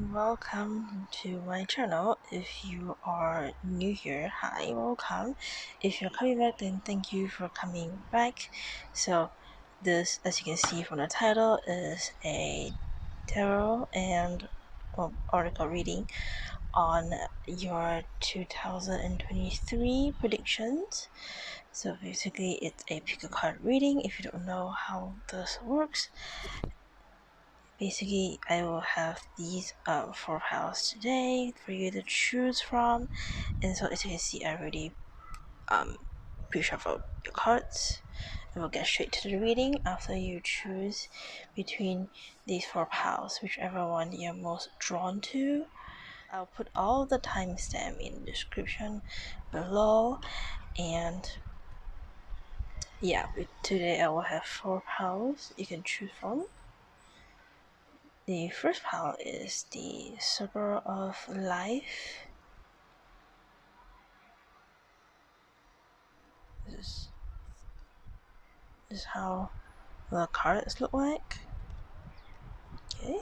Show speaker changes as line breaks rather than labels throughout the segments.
and welcome to my channel. If you are new here, hi, welcome. If you're coming back, then thank you for coming back. So this, as you can see from the title, is a tarot and oracle reading on your 2023 predictions. So basically it's a pick a card reading. If you don't know how this works, basically I will have these 4 piles today for you to choose from, and so as you can see I already pre-shuffled your cards, and we'll get straight to the reading after you choose between these 4 piles, whichever one you're most drawn to. I'll put all the timestamp in the description below, and yeah, today I will have 4 piles you can choose from. The first pile is the Circle of Life. This is how the cards look like. Okay.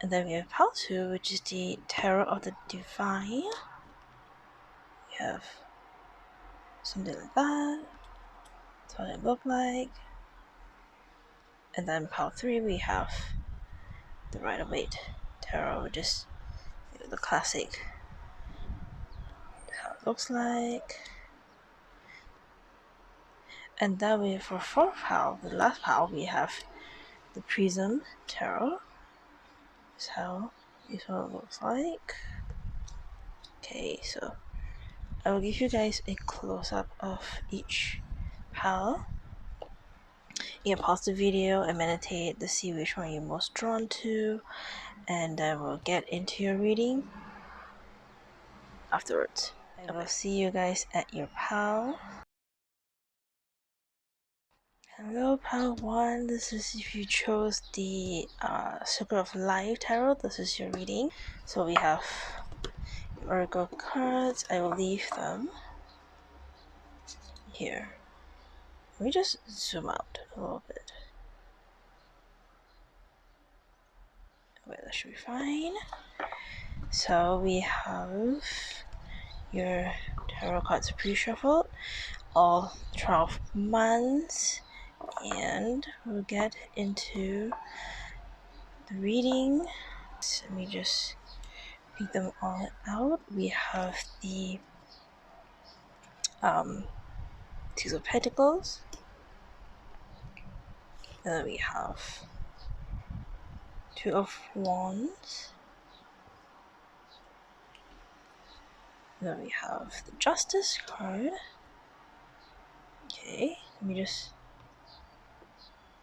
And then we have pile 2, which is the Tarot of the Divine. We have something like that. That's what it looks like. And then pile 3, we have the Rider-Waite Tarot, which is the classic. That's how it looks like. And then we have for 4th pile, the last pile, we have the Prism Tarot. That's how this one looks like. Okay, so I will give you guys a close-up of each pile. You can pause the video and meditate to see which one you're most drawn to, and then we'll get into your reading afterwards. I will see you guys at your pile. Hello pile 1, this is if you chose the Circle of Life Tarot, this is your reading. So we have oracle cards. I will leave them here. Let me just zoom out a little bit. Okay, that should be fine. So we have your tarot cards pre-shuffled, all 12 months, and we'll get into the reading. So let me just read them all out. We have the Two of Pentacles, and then we have Two of Wands, and then we have the Justice card. Okay, let me just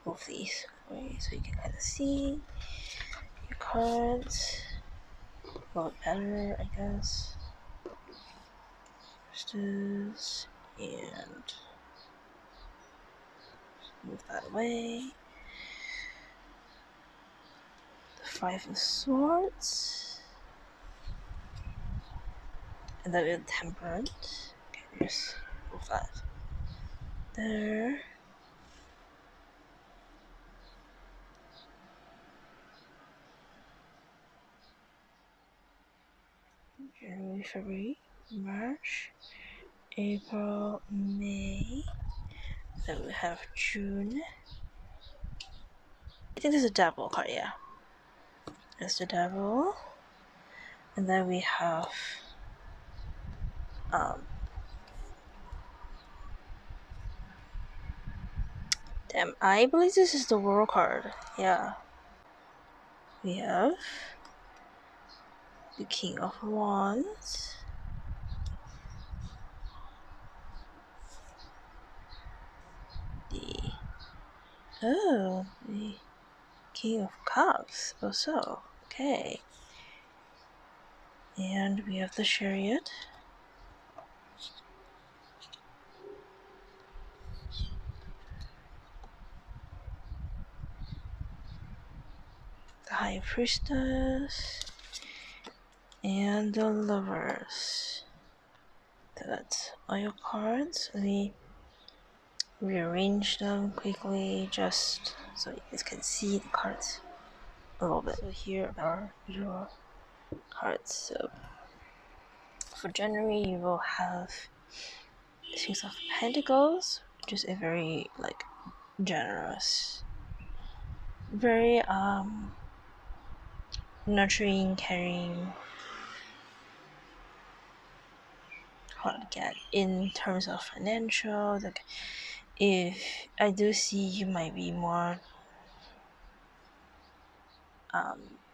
move these away so you can kind of see your cards a little better, I guess. Justice, and move that away. The Five of Swords, and then we have Temperance. Okay, just move that there. January, February, March, April, May. Then we have June. I think this is a Devil card, yeah. There's the Devil. And then we have damn, I believe this is the World card. Yeah. We have the King of Wands. The King of Cups. Oh, so okay. And we have the Chariot. The High Priestess. And the Lovers. So that's all your cards. We rearrange them quickly just so you guys can see the cards a little bit. So here are your cards. So for January, you will have Six of Pentacles, which is a very like generous, very nurturing, caring, hard to get in terms of financial. Like, if I do see you might be more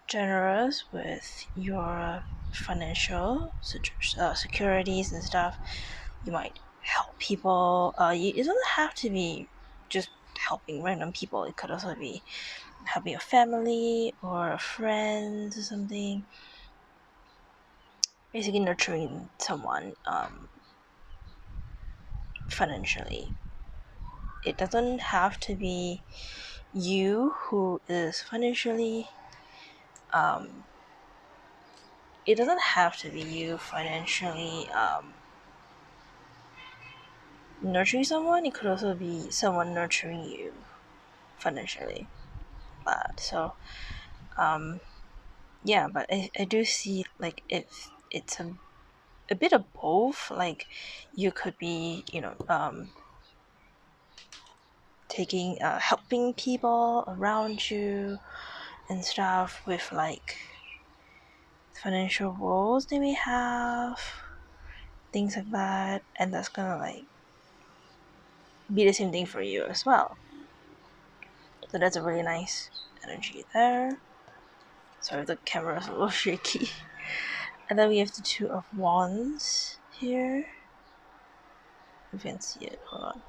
generous with your financial securities and stuff. You might help people. It doesn't have to be just helping random people. It could also be helping a family or a friend or something. Basically nurturing someone financially. It doesn't have to be you who is financially it doesn't have to be you financially nurturing someone. It could also be someone nurturing you financially. So yeah, but I do see like if it's a bit of both. Like, you could be taking helping people around you and stuff with like financial roles they may have, things like that, and that's gonna like be the same thing for you as well. So that's a really nice energy there. Sorry, the camera's a little shaky. And then we have the Two of Wands here. You can see it. Hold on.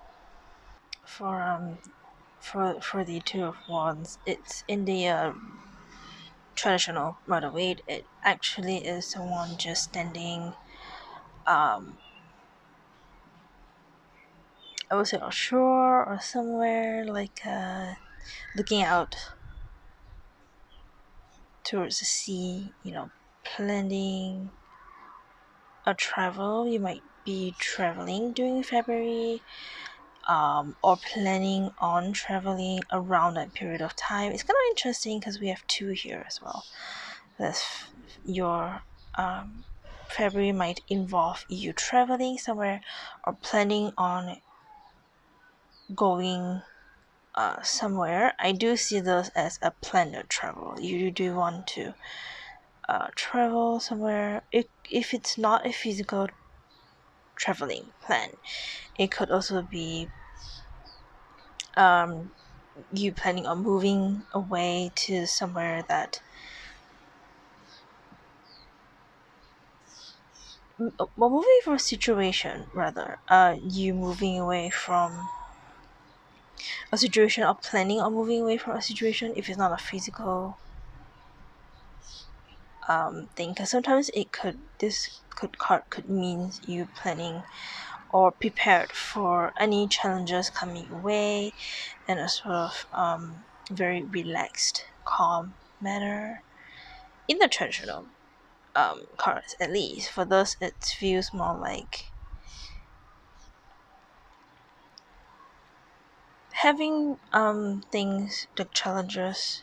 For the Two of Wands, it's in the traditional Rider Waite. It actually is someone just standing. I would say offshore or somewhere, like looking out towards the sea. Planning a travel. You might be traveling during February, or planning on traveling around that period of time. It's kind of interesting because we have two here as well. That's your February might involve you traveling somewhere or planning on going somewhere. I do see those as a planned travel. You do want to travel somewhere. If it's not a physical traveling plan, it could also be you planning on moving away to somewhere that well, moving from a situation rather, you moving away from a situation or planning on moving away from a situation if it's not a physical thing, because sometimes this card could mean you planning or prepared for any challenges coming your way in a sort of very relaxed, calm manner. In the traditional cards, at least for those, it feels more like having things like challenges,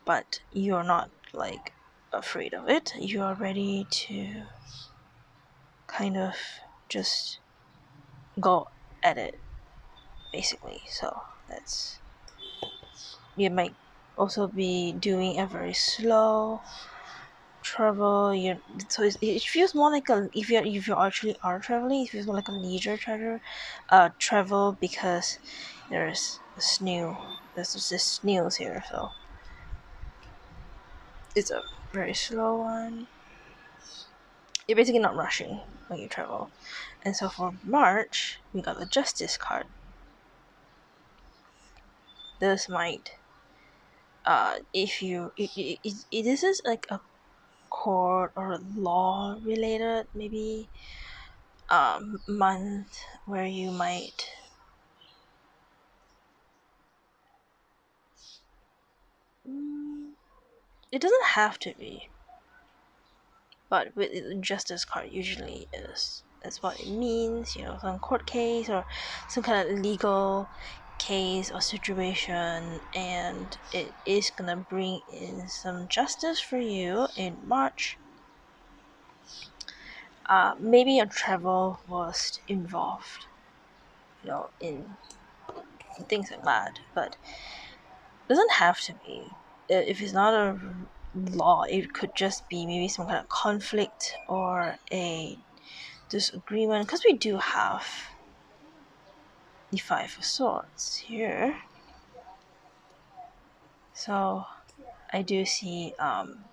but you're not like afraid of it. You are ready to kind of just go at it, basically. So that's, you might also be doing a very slow travel. So it feels more like a, if you actually are traveling, it feels more like a leisure travel, because there's just snails here, so it's a very slow one. You're basically not rushing when you travel. And so for March, we got the Justice card. This might if you this is like a court or law related maybe month where you might it doesn't have to be, but with the Justice card usually is that's what it means, some court case or some kind of legal case or situation, and it is gonna bring in some justice for you in March. Maybe your travel was involved, in things like that, but it doesn't have to be. If it's not a law, it could just be maybe some kind of conflict or a disagreement, because we do have the Five of Swords here. So I do see some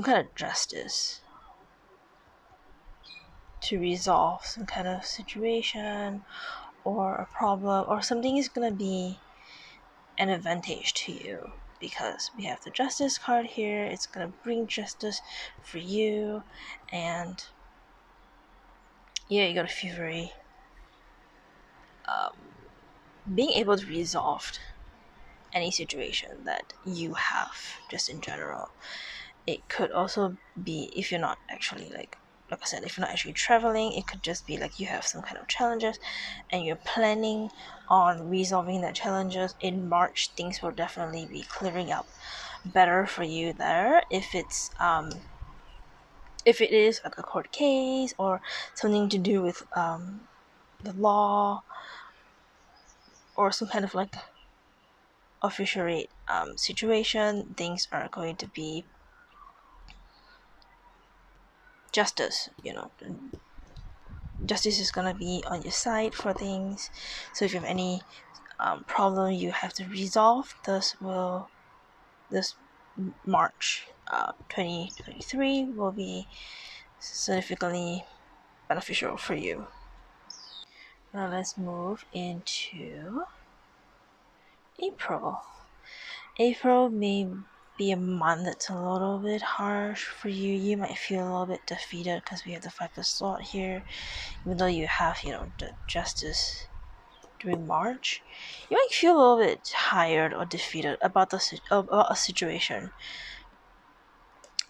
kind of justice to resolve some kind of situation or a problem, or something is gonna be an advantage to you, because we have the Justice card here. It's gonna bring justice for you, and yeah, you gotta feel very being able to resolve any situation that you have, just in general. It could also be, if you're not actually like I said, if you're not actually traveling, it could just be like you have some kind of challenges and you're planning on resolving the challenges in March. Things will definitely be clearing up better for you there. If it is like a court case or something to do with the law, or some kind of like officiate situation, things are going to be justice. Justice is gonna be on your side for things. So if you have any problem you have to resolve, this March 2023 will be significantly beneficial for you. Now let's move into April. April may be a month that's a little bit harsh for you. You might feel a little bit defeated because we have the Five of Swords here, even though you have the Justice during March. You might feel a little bit tired or defeated about about a situation,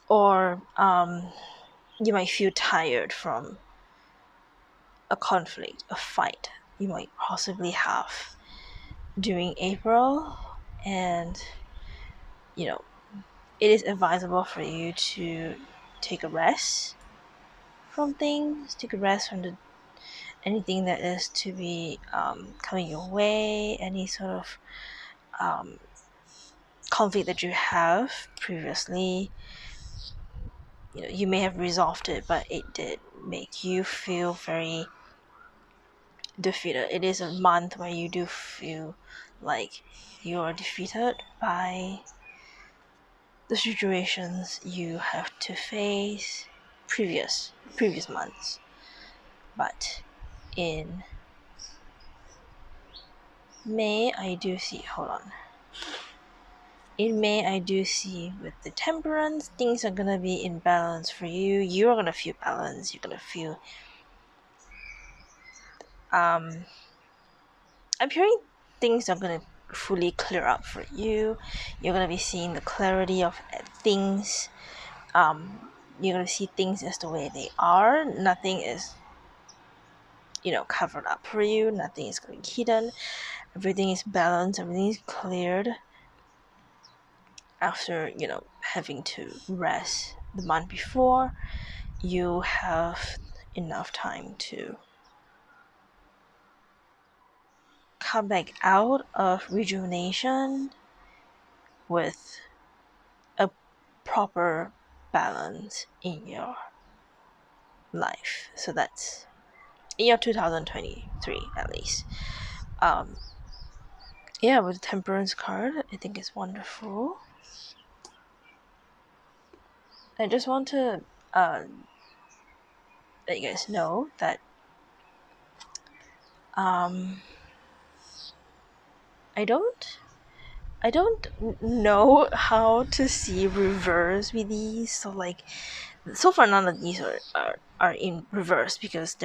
or you might feel tired from a conflict, a fight you might possibly have during April, and it is advisable for you to take a rest from things, take a rest from anything that is to be coming your way, any sort of conflict that you have previously. You may have resolved it, but it did make you feel very defeated. It is a month where you do feel like you are defeated by the situations you have to face previous months. But in May, I do see, hold on. In May, I do see with the Temperance, things are gonna be in balance for you. You're gonna feel balance. You're gonna feel I'm hearing things are gonna fully clear up for you. You're gonna be seeing the clarity of things. You're gonna see things as the way they are. Nothing is covered up for you. Nothing is going to be hidden. Everything is balanced. Everything is cleared after having to rest the month before. You have enough time to come back out of rejuvenation with a proper balance in your life. So that's in your 2023 at least. Yeah, with the Temperance card, I think it's wonderful. I just want to let you guys know that I don't know how to see reverse with these. So like, so far none of these are in reverse, because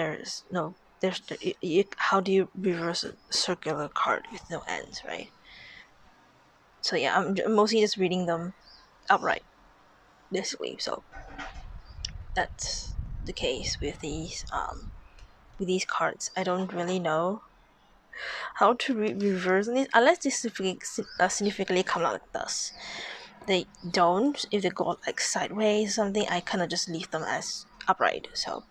how do you reverse a circular card with no ends, right? So yeah, I'm mostly just reading them outright, basically. So that's the case with these cards. I don't really know how to reverse this, unless they significantly come out like this. They don't. If they go like sideways or something, I kind of just leave them as upright. So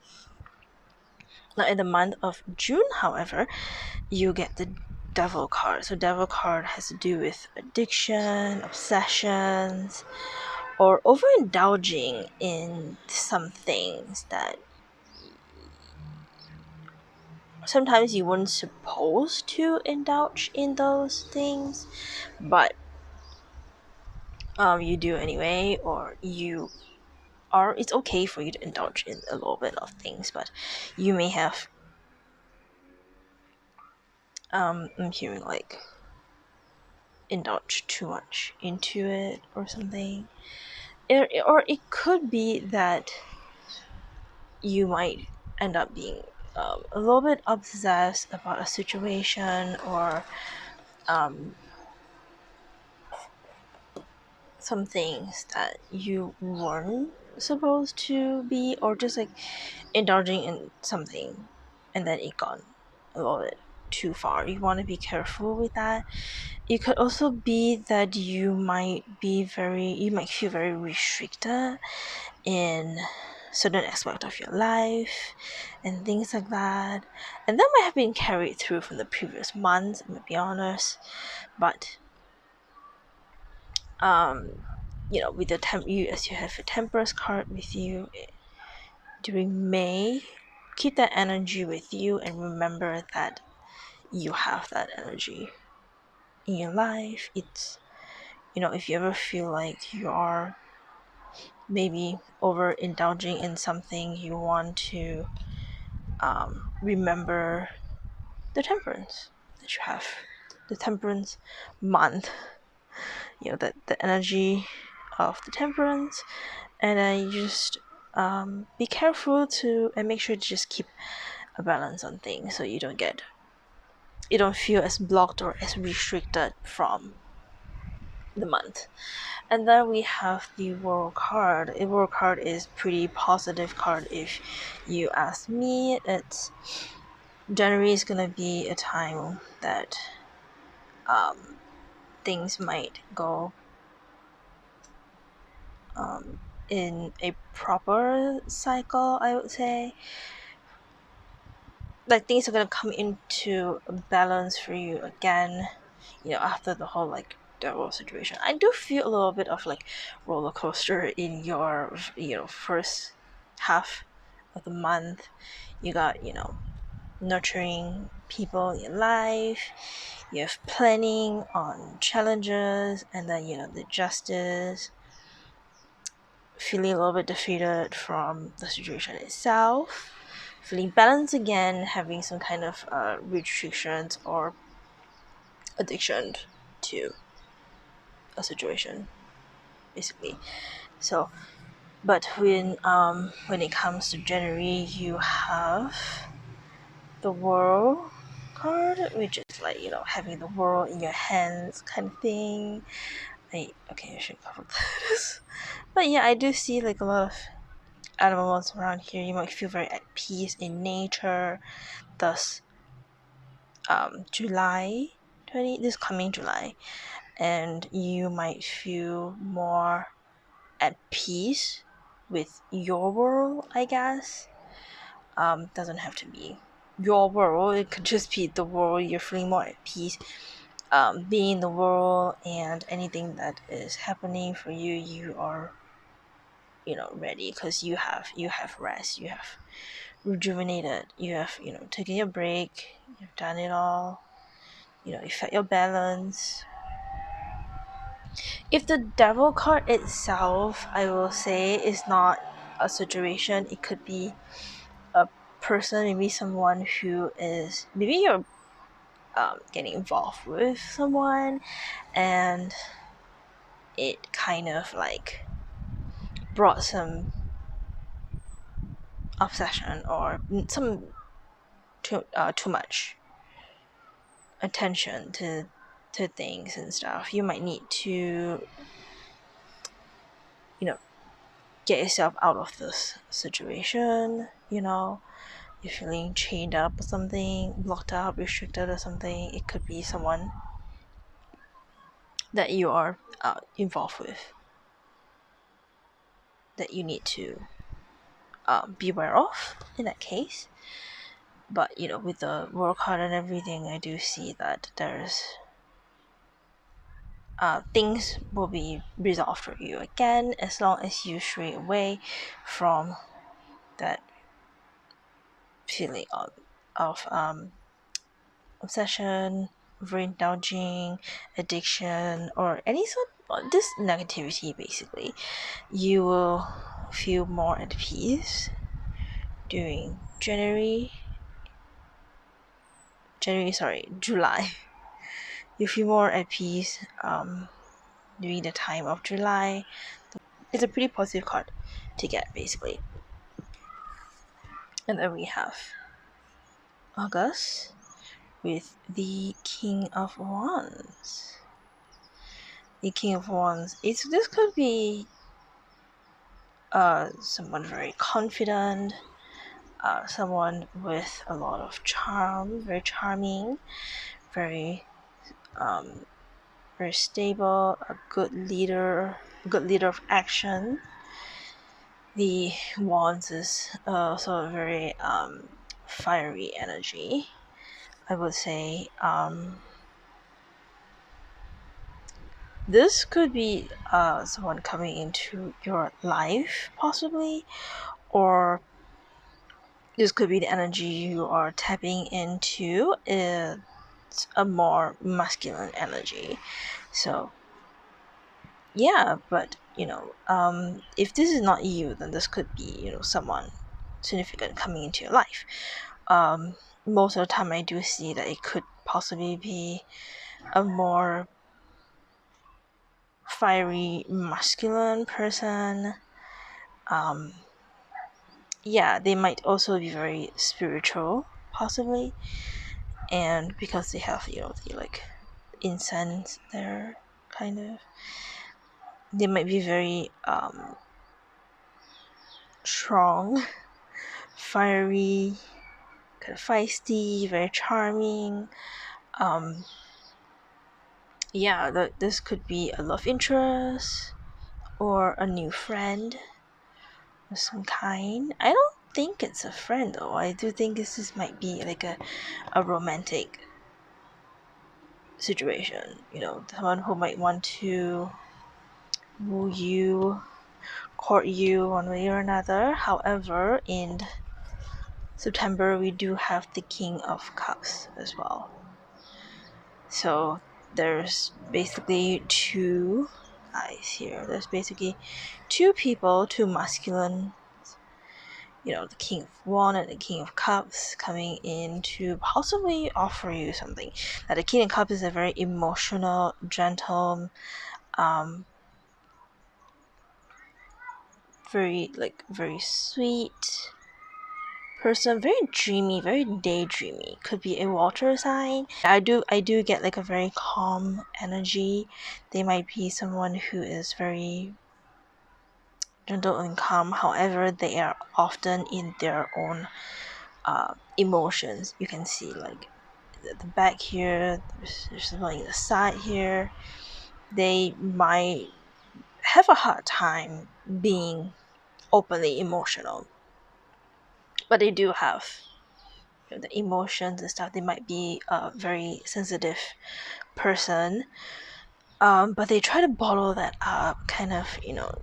now in the month of June, however, you get the devil card. So devil card has to do with addiction, obsessions, or overindulging in some things that sometimes you weren't supposed to indulge in those things, but you do anyway, or you are. It's okay for you to indulge in a little bit of things, but you may have I'm hearing like indulge too much into it or something, or it could be that you might end up being a little bit obsessed about a situation, or some things that you weren't supposed to be, or just like indulging in something and then it gone a little bit too far. You want to be careful with that. It could also be that you might feel very restricted in certain aspect of your life and things like that, and that might have been carried through from the previous months, I'm gonna be honest. But with the as you have a Temperance card with you during May, keep that energy with you and remember that you have that energy in your life. It's if you ever feel like you are maybe overindulging in something, you want to remember the temperance that you have, the temperance month, the energy of the temperance, and then you just be careful to and make sure to just keep a balance on things, so you don't feel as blocked or as restricted from the month. And then we have the World card. The World card is pretty positive card if you ask me. It's January is gonna be a time that things might go in a proper cycle, I would say. Like things are gonna come into a balance for you again, after the whole like devil situation. I do feel a little bit of like roller coaster in your first half of the month. You got nurturing people in your life, you have planning on challenges, and then the justice, feeling a little bit defeated from the situation itself, feeling balanced again, having some kind of restrictions or addiction to a situation, basically. So, but when it comes to January, you have the World card, which is like having the world in your hands, kind of thing. I should cover this, but yeah, I do see like a lot of animals around here. You might feel very at peace in nature. Thus, this coming July, and you might feel more at peace with your world, I guess. Doesn't have to be your world. It could just be the world. You're feeling more at peace. Being in the world, and anything that is happening for you, you are ready, because you have rest, you have rejuvenated, you have taken your break, you've done it all, you felt your balance. If the devil card itself, I will say, is not a situation, it could be a person, maybe someone who is, maybe you're getting involved with someone, and it kind of like brought some obsession or some too much attention to things and stuff. You might need to get yourself out of this situation, you're feeling chained up or something, locked up, restricted or something. It could be someone that you are involved with that you need to be aware of in that case. But with the work hard and everything, I do see that there's things will be resolved for you again, as long as you stray away from that feeling of obsession, overindulging, addiction, or any sort of this negativity. Basically, you will feel more at peace during July. You feel more at peace during the time of July. It's a pretty positive card to get, basically. And then we have August with the King of Wands. The King of Wands. This could be someone very confident, someone with a lot of charm, very charming, very very stable, a good leader of action. The Wands is also a very fiery energy, I would say. This could be someone coming into your life, possibly, or this could be the energy you are tapping into. It's a more masculine energy. So yeah, but if this is not you, then this could be someone significant coming into your life. Most of the time I do see that it could possibly be a more fiery masculine person. Yeah, they might also be very spiritual, possibly, and because they have the like incense there, kind of, they might be very strong, fiery, kind of feisty, very charming. Yeah, this could be a love interest or a new friend of some kind. I don't think it's a friend though. I do think this might be like a romantic situation. Someone who might want to woo you, court you one way or another. However, in September we do have the King of Cups as well. So there's basically two eyes here. There's basically two people, two masculine, the King of Wands and the King of Cups coming in to possibly offer you something. Now the King of Cups is a very emotional, gentle, very sweet person, very dreamy, very daydreamy. Could be a water sign. I do get like a very calm energy. They might be someone who is very gentle and calm. However, they are often in their own emotions. You can see like the back here, there's something in the side here. They might have a hard time being openly emotional, but they do have the emotions and stuff. They might be a very sensitive person, but they try to bottle that up, kind of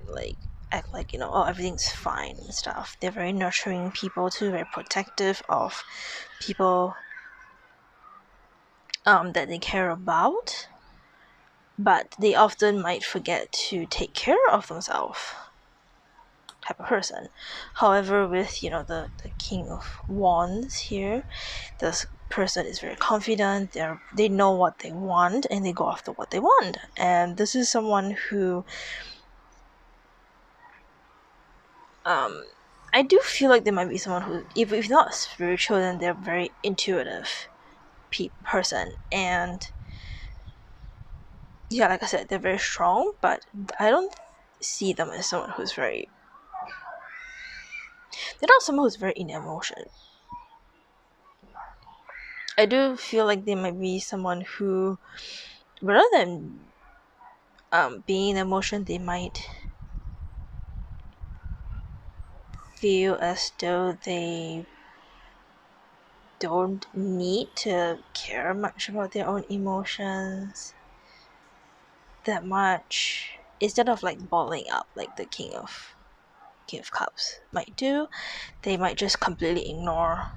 like act like oh, everything's fine and stuff. They're very nurturing people too, very protective of people that they care about, but they often might forget to take care of themselves, type of person. However, with the King of Wands here, this person is very confident. They know what they want and they go after what they want. And this is someone who I do feel like there might be someone who, if not spiritual, then they're very intuitive person. And yeah, like I said, they're very strong, but I don't see them as someone who's very, they're not someone who's very in emotion. I do feel like there might be someone who, rather than being in emotion, they might feel as though they don't need to care much about their own emotions that much, instead of like bottling up like the King of Cups might do. They might just completely ignore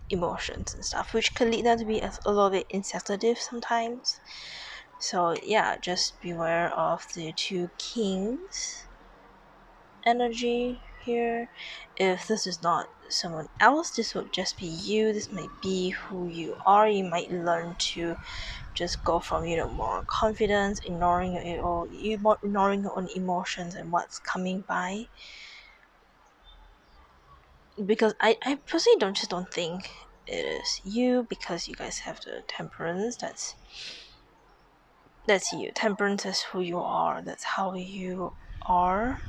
emotions and stuff, which could lead them to be a little bit insensitive sometimes. So yeah, just beware of the two kings energy here. If this is not someone else, this would just be you. This might be who you are. You might learn to just go from more confidence, ignoring ignoring your own emotions and what's coming by. Because I personally don't think it is you, because you guys have the temperance. That's you. Temperance is who you are. That's how you are.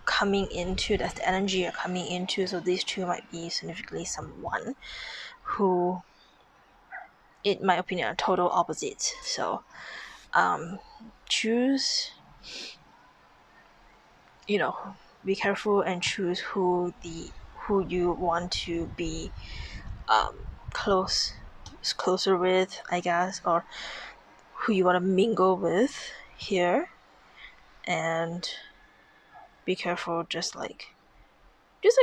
Coming into, that's the energy you're coming into. So these two might be significantly someone who, in my opinion, are total opposites. So choose, be careful and choose who you want to be closer with, I guess, or who you want to mingle with here. And be careful, just like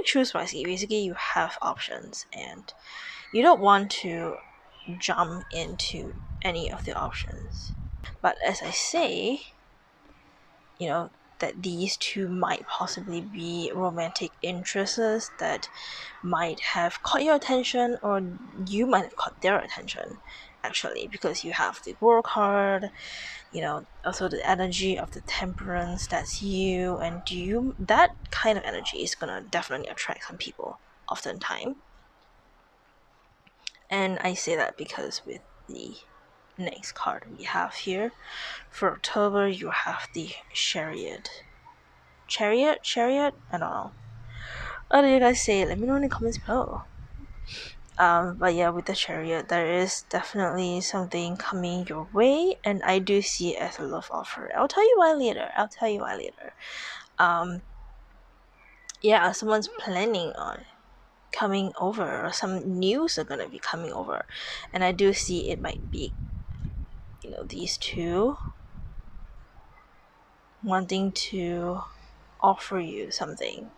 choose wisely. Basically, you have options and you don't want to jump into any of the options. But as I say, that these two might possibly be romantic interests that might have caught your attention, or you might have caught their attention, actually, because you have the work hard, also the energy of the temperance. That's you, and that kind of energy is gonna definitely attract some people oftentimes. And I say that because with the next card we have here for October, you have the Chariot. Chariot? I don't know. What do you guys say? Let me know in the comments below. But yeah, with the Chariot, there is definitely something coming your way, and I do see it as a love offer. I'll tell you why later. Yeah, someone's planning on coming over, or some news are gonna be coming over, and I do see it might be, these two wanting to offer you something,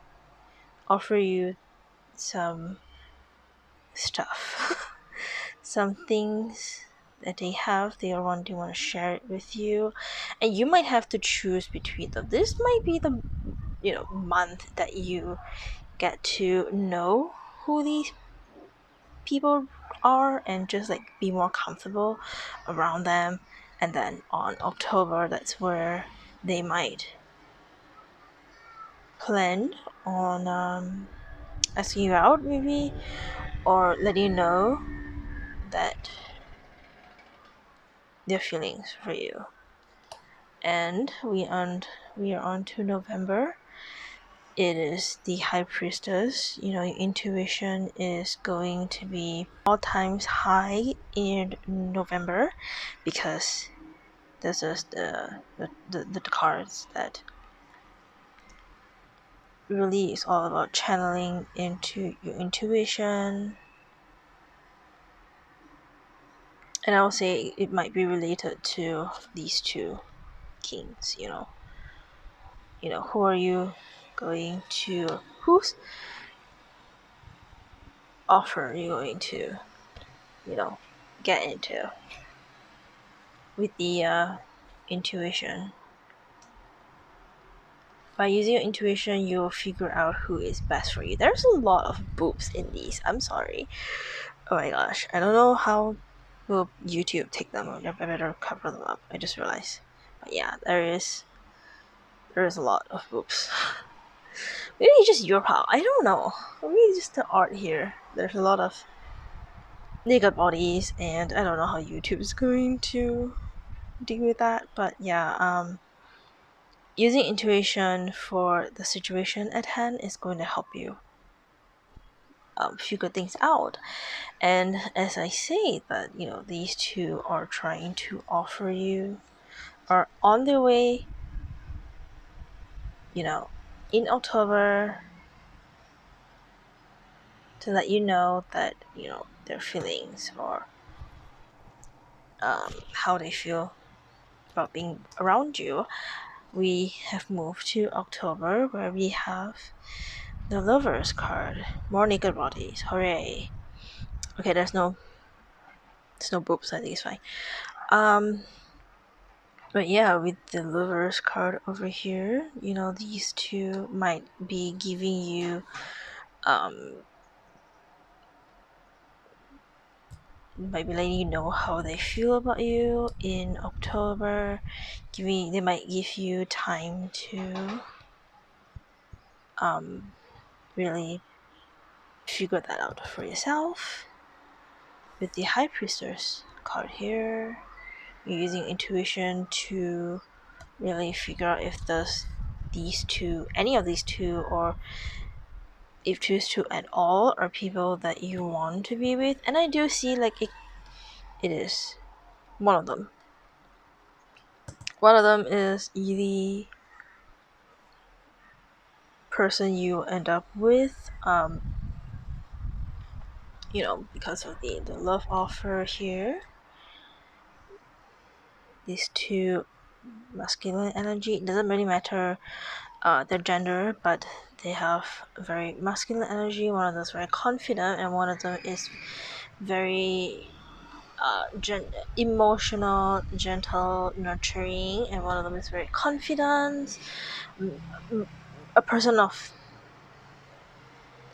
offer you some stuff, some things that they have. They want to share it with you, and you might have to choose between them. This might be the month that you get to know who these people are and just like be more comfortable around them. And then on October, that's where they might plan on asking you out, maybe, or let you know that their feelings for you. And we are on to November. It is the High Priestess. Your intuition is going to be all times high in November, because this is the cards that really is all about channeling into your intuition. And I will say it might be related to these two kings. Who are you going to, whose offer are you going to, get into with the intuition. By using your intuition, you'll figure out who is best for you. There's a lot of boobs in these. I'm sorry. Oh my gosh. I don't know how will YouTube take them. I better cover them up. I just realized. But yeah, there is a lot of boobs. Maybe it's just your pal. I don't know. Maybe it's just the art here. There's a lot of naked bodies, and I don't know how YouTube is going to deal with that. But yeah, using intuition for the situation at hand is going to help you. figure things out. And as I say that, these two are trying to offer you, are on their way, in October, to let you know that, their feelings, or how they feel about being around you. We have moved to October, where we have the Lovers card. More naked bodies. Hooray. Okay, there's no boobs, I think it's fine. But yeah, with the Lovers card over here, these two might be giving you might be letting you know how they feel about you in October. They might give you time to really figure that out for yourself. With the High Priestess card here, you're using intuition to really figure out if any of these two, or if these two at all, are people that you want to be with. And I do see like it is one of them. One of them is the person you end up with, because of the love offer here. These two masculine energy, it doesn't really matter their gender, but they have very masculine energy. One of them is very confident, and one of them is very emotional, gentle, nurturing, and one of them is very confident, a person of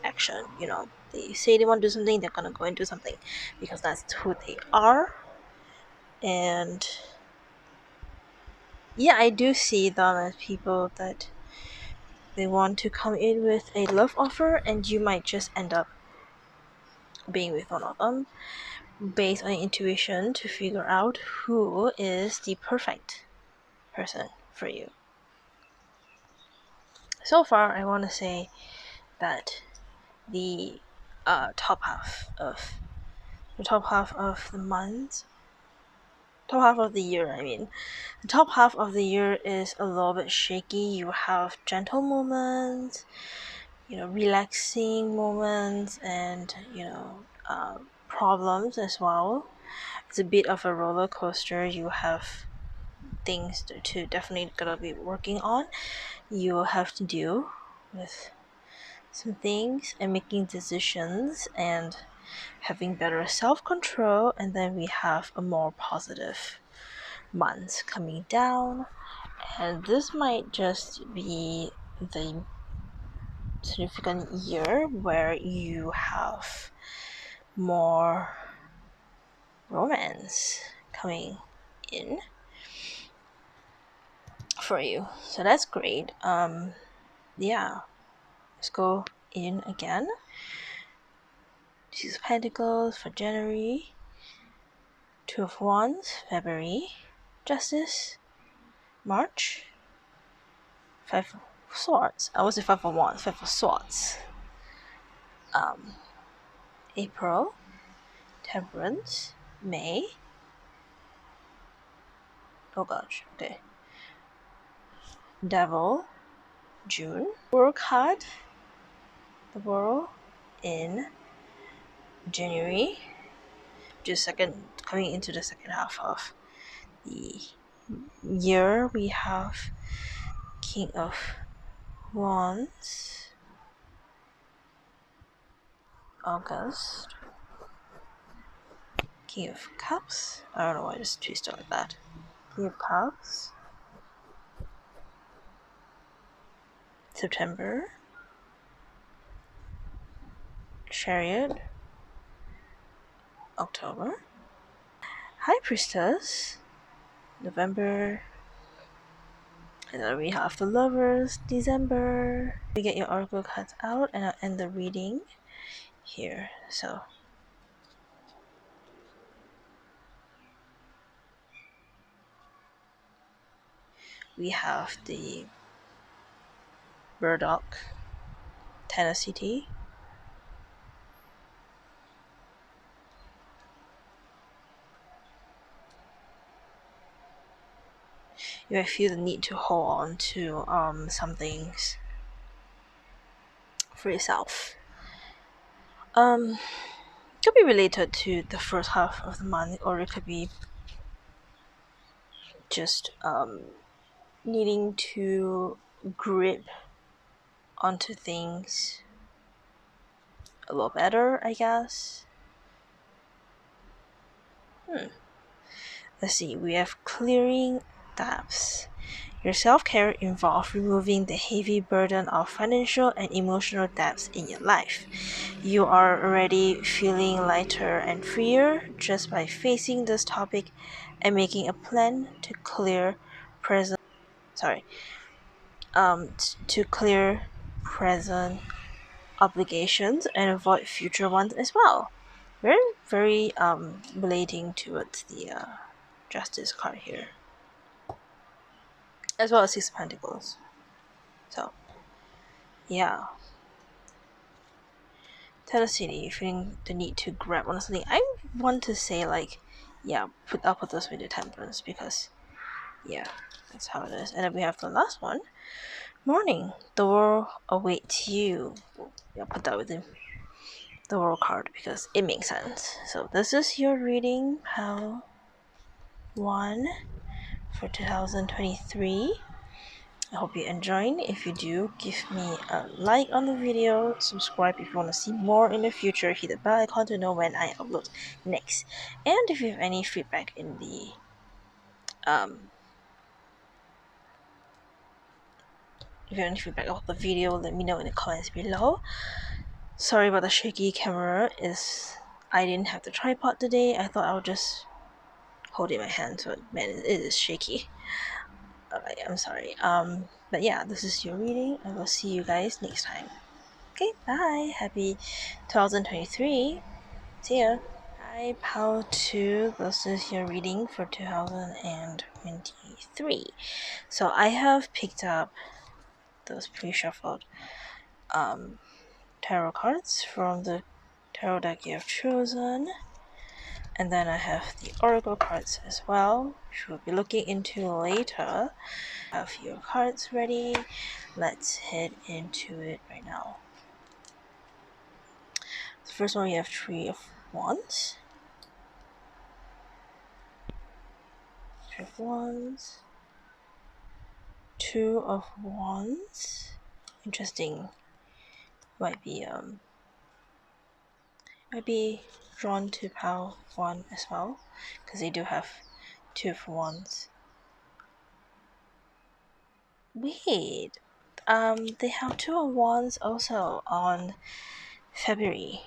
action. They say they want to do something, they're gonna go and do something, because that's who they are. And yeah, I do see them as people that they want to come in with a love offer, and you might just end up being with one of them based on intuition to figure out who is the perfect person for you. So far, I want to say that the top half of the month, top half of the year, the top half of the year is a little bit shaky. You have gentle moments, relaxing moments, and problems as well. It's a bit of a roller coaster. You have things to definitely gotta be working on. You have to deal with some things and making decisions and having better self-control. And then we have a more positive month coming down, and this might just be the significant year where you have more romance coming in for you. So that's great. Yeah, let's go in again. Six of Pentacles for January, Two of Wands February, Justice March, Five of Swords. I was say Five of Wands, Five of Swords. April, Temperance, May. Oh gosh, okay. Devil, June. Work hard, the world, in January. Just coming into the second half of the year, we have King of Wands, August, King of Cups. I don't know why I just twisted like that. King of Cups, September, Chariot, October, High Priestess, November, and then we have the Lovers, December. You get your oracle cards out, and I'll end the reading here. So we have the Burdock, Tennessee tea, you might feel the need to hold on to some things for yourself. Could be related to the first half of the month, or it could be just needing to grip onto things a little better, I guess. Let's see, we have clearing debts. Your self-care involves removing the heavy burden of financial and emotional debts in your life. You are already feeling lighter and freer just by facing this topic and making a plan to clear present to clear present obligations and avoid future ones as well. Very relating towards the justice card here, as well as Six of Pentacles. So yeah, Tennessee, feeling the need to grab on something. I want to say like, yeah, I'll put this with the Temperance, because yeah, that's how it is. And then we have the last one. Morning, the world awaits you. I'll put that with the world card because it makes sense. So this is your reading, pile 1 for 2023. I hope you're enjoying. If you do, give me a like on the video, subscribe if you want to see more in the future, hit the bell icon to know when I upload next. And if you have any feedback in the if you have any feedback about the video, let me know in the comments below. Sorry about the shaky camera. I didn't have the tripod today. I thought I would just hold it in my hand, so man, it is shaky. Alright, I'm sorry. But yeah, this is your reading. I will see you guys next time. Okay, bye. Happy 2023. See ya. Hi, Pal 2. This is your reading for 2023. So I have picked up those pre-shuffled tarot cards from the tarot deck you have chosen. And then I have the oracle cards as well, which we'll be looking into later. Have your cards ready. Let's head into it right now. The first one, we have Three of Wands. Three of Wands. Two of Wands. Interesting. Might be drawn to pile 1 as well, because they do have Two of Wands. Wait, they have Two of Wands also on February.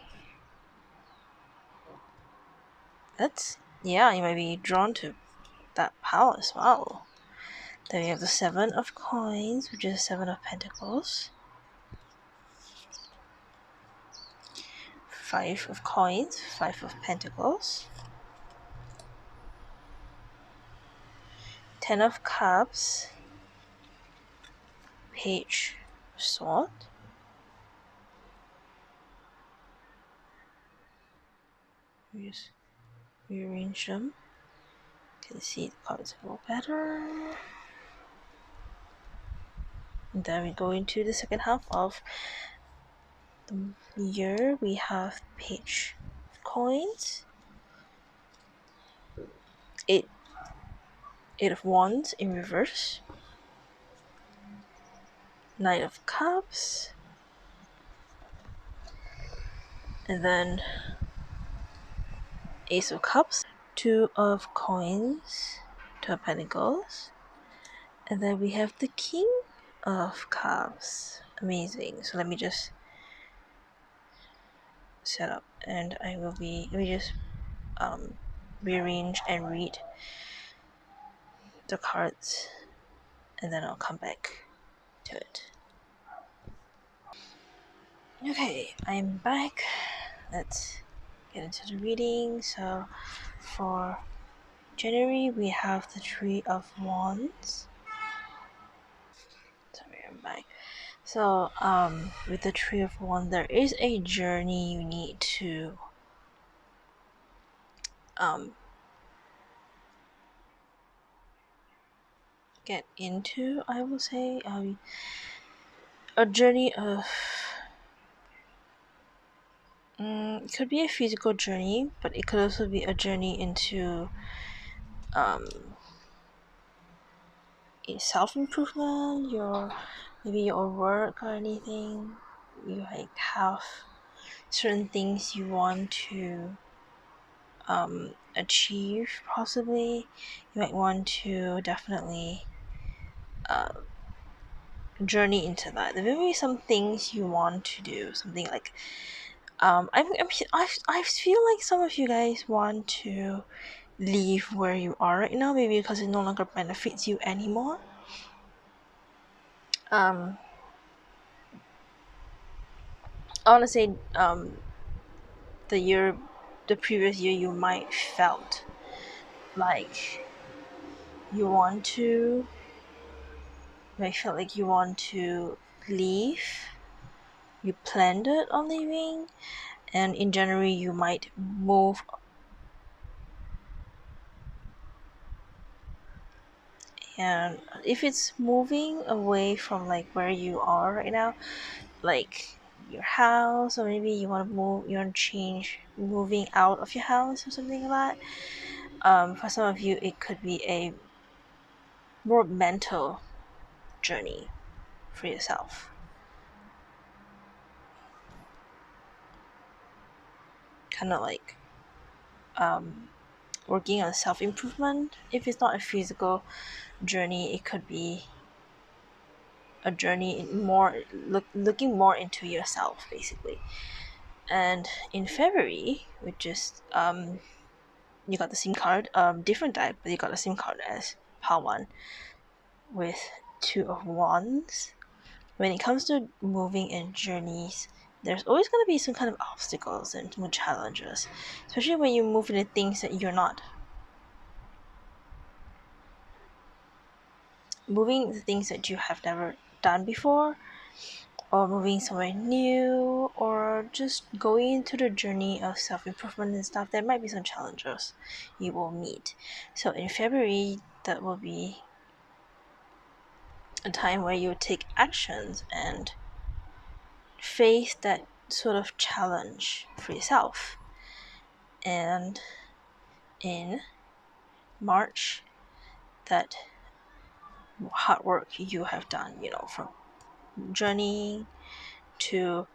Yeah, you might be drawn to that pile as well. Then we have the Seven of Coins, which is Seven of Pentacles. Five of Coins, Five of Pentacles. Ten of Cups. Page of Swords. Just rearrange them. You can see the cards a little better. And then we go into the second half of the year. We have Page of Coins. Eight of Wands in reverse. Knight of Cups. And then Ace of Cups. Two of Coins. Two of Pentacles. And then we have the King of Cups. Amazing. So let me just set up, and let me just rearrange and read the cards, and then I'll come back to it. Okay, I'm back. Let's get into the reading. So for January, we have the Three of Wands. Sorry, I'm back. So with the Three of Wands, there is a journey you need to get into, I would say. A journey of it could be a physical journey, but it could also be a journey into um, self improvement, your maybe your work or anything. You like have certain things you want to achieve. Possibly, you might want to definitely journey into that. There may be some things you want to do, something like I feel like some of you guys want to leave where you are right now, maybe because it no longer benefits you anymore. Um, I want to say the year, the previous year, you might felt like you want to, you might feel like you want to leave. You planned it on leaving, and in January you might move. And if it's moving away from like where you are right now, like your house, or maybe you want to move, you want to change, moving out of your house or something like that. For some of you, it could be a more mental journey for yourself, kind of like working on self improvement. If it's not a physical journey, it could be a journey in more looking more into yourself, basically. And in February, which is you got the SIM card, different type, but you got the SIM card as PAL one with two of wands. When it comes to moving and journeys, there's always going to be some kind of obstacles and some challenges, especially when you move into things that you're not moving, the things that you have never done before, or moving somewhere new, or just going into the journey of self-improvement and stuff. There might be some challenges you will meet. So in February, that will be a time where you take actions and face that sort of challenge for yourself. And in March, that hard work you have done, from journeying to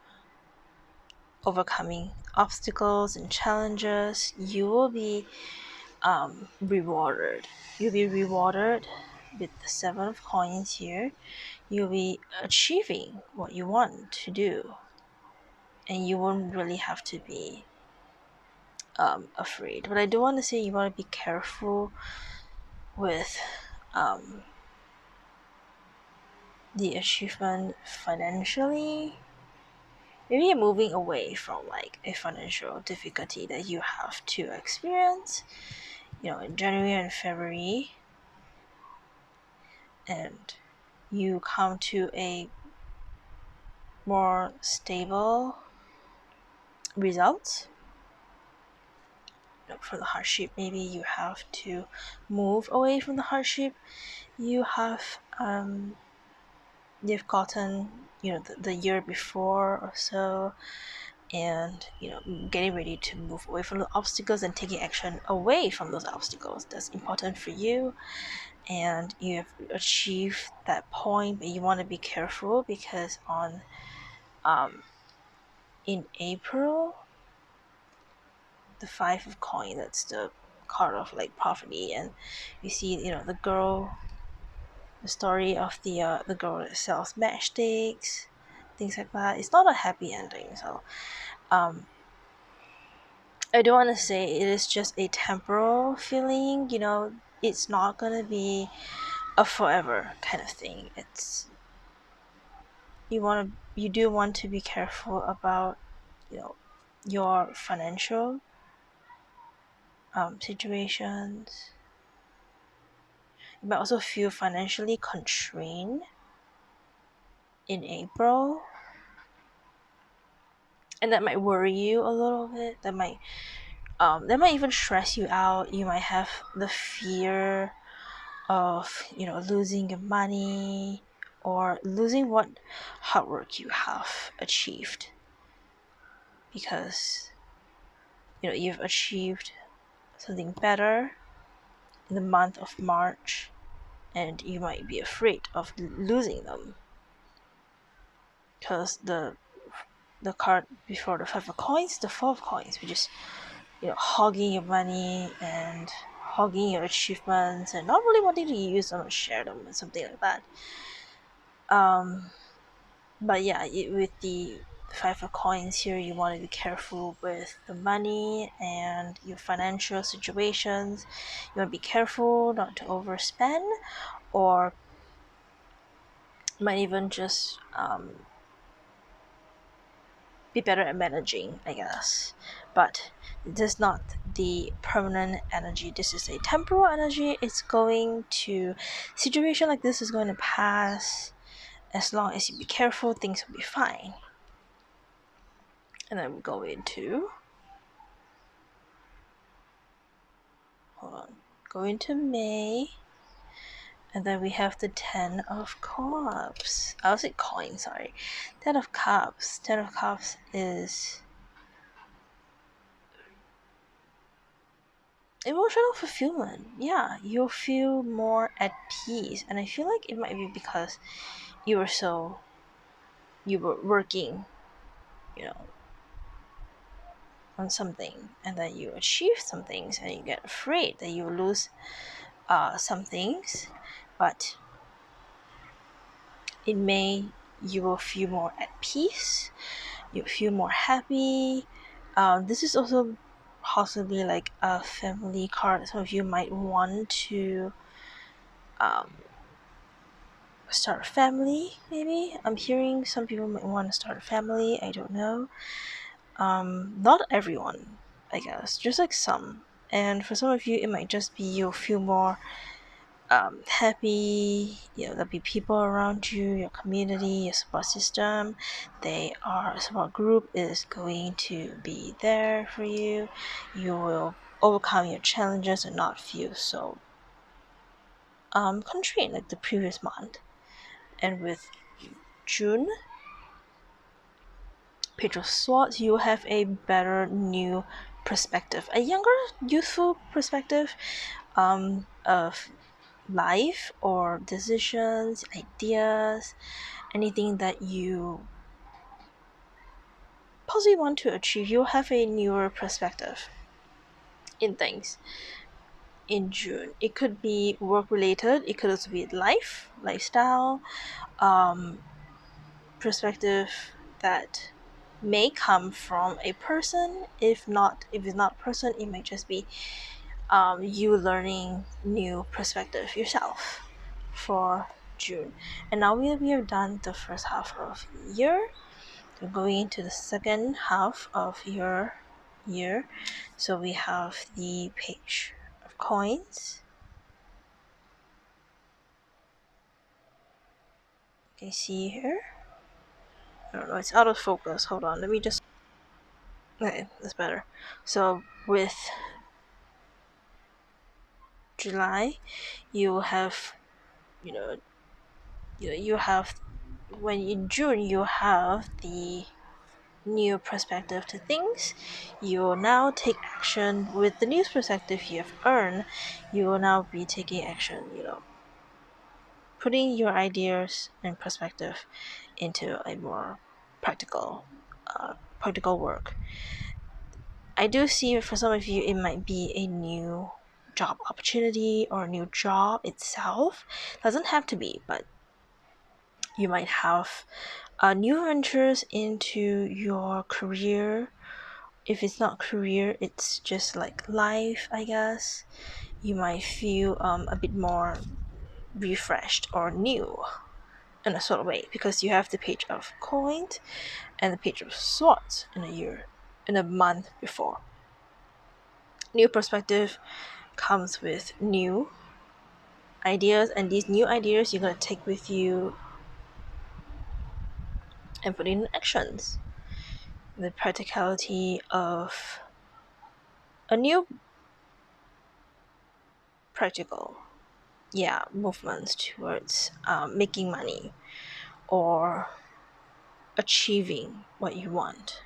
overcoming obstacles and challenges, you will be rewarded. You'll be rewarded with the Seven of Coins here. You'll be achieving what you want to do, and you won't really have to be afraid. But I do want to say you want to be careful with the achievement financially. Maybe you're moving away from like a financial difficulty that you have to experience, in January and February, and you come to a more stable result. For the hardship, maybe you have to move away from the hardship you have you've gotten, the year before or so, and getting ready to move away from the obstacles and taking action away from those obstacles. That's important for you, and you have achieved that point, but you want to be careful because in April, the Five of Coin, that's the card of like poverty, and you see, the story of the girl that sells matchsticks, things like that. It's not a happy ending, so I don't want to say it is just a temporal feeling. It's not gonna be a forever kind of thing. You do want to be careful about your financial situations. You might also feel financially constrained in April, and that might worry you a little bit. That might even stress you out. You might have the fear of losing your money or losing what hard work you have achieved, because you've achieved something better in the month of March, and you might be afraid of losing them, because the card before the 5 of coins, the 4 of coins, which is hogging your money and hogging your achievements and not really wanting to use them or share them or something like that. But yeah, with the 5 of coins here, you want to be careful with the money and your financial situations. You want to be careful not to overspend, or might even just be better at managing, I guess. But this is not the permanent energy. This is a temporal energy. It's going to, situation like this is going to pass. As long as you be careful, things will be fine. And then we go into, go into May, and then we have the 10 of Cups. I was like coin, sorry. 10 of Cups. 10 of Cups is emotional fulfillment. Yeah, you'll feel more at peace, and I feel like it might be because you were working, on something, and then you achieve some things, and you get afraid that you lose some things, but in May you will feel more at peace. You feel more happy. This is also possibly like a family card. Some of you might want to start a family, maybe. I'm hearing some people might want to start a family. I don't know. Not everyone, I guess, just like some. And for some of you, it might just be you'll feel more happy. There'll be people around you, your community, your support system. A support group is going to be there for you. You will overcome your challenges and not feel so constrained like the previous month. And with June, Page of Swords, you have a better new perspective, a younger, youthful perspective of life or decisions, ideas, anything that you possibly want to achieve. You'll have a newer perspective in things in June. It could be work related, it could also be lifestyle, perspective that may come from a person. If it's not a person, it might just be you learning new perspective yourself for June. And now we have done the first half of the year. We're going into the second half of your year. So we have the Page of Coins. You can see here. I don't know, it's out of focus. Hold on, let me just. Okay, that's better. So with July, you have, you have, when in June you have the new perspective to things. You will now take action with the new perspective you have earned. You will now be taking action, putting your ideas and perspective into a more practical work. I do see for some of you it might be a new job opportunity or a new job itself. Doesn't have to be, but you might have new ventures into your career. If it's not career, it's just like life, I guess. You might feel a bit more refreshed or new in a sort of way, because you have the Page of Coins and the Page of Swords in a month before. New perspective comes with new ideas, and these new ideas you're going to take with you and put in actions. The practicality of a new practical movements towards making money or achieving what you want,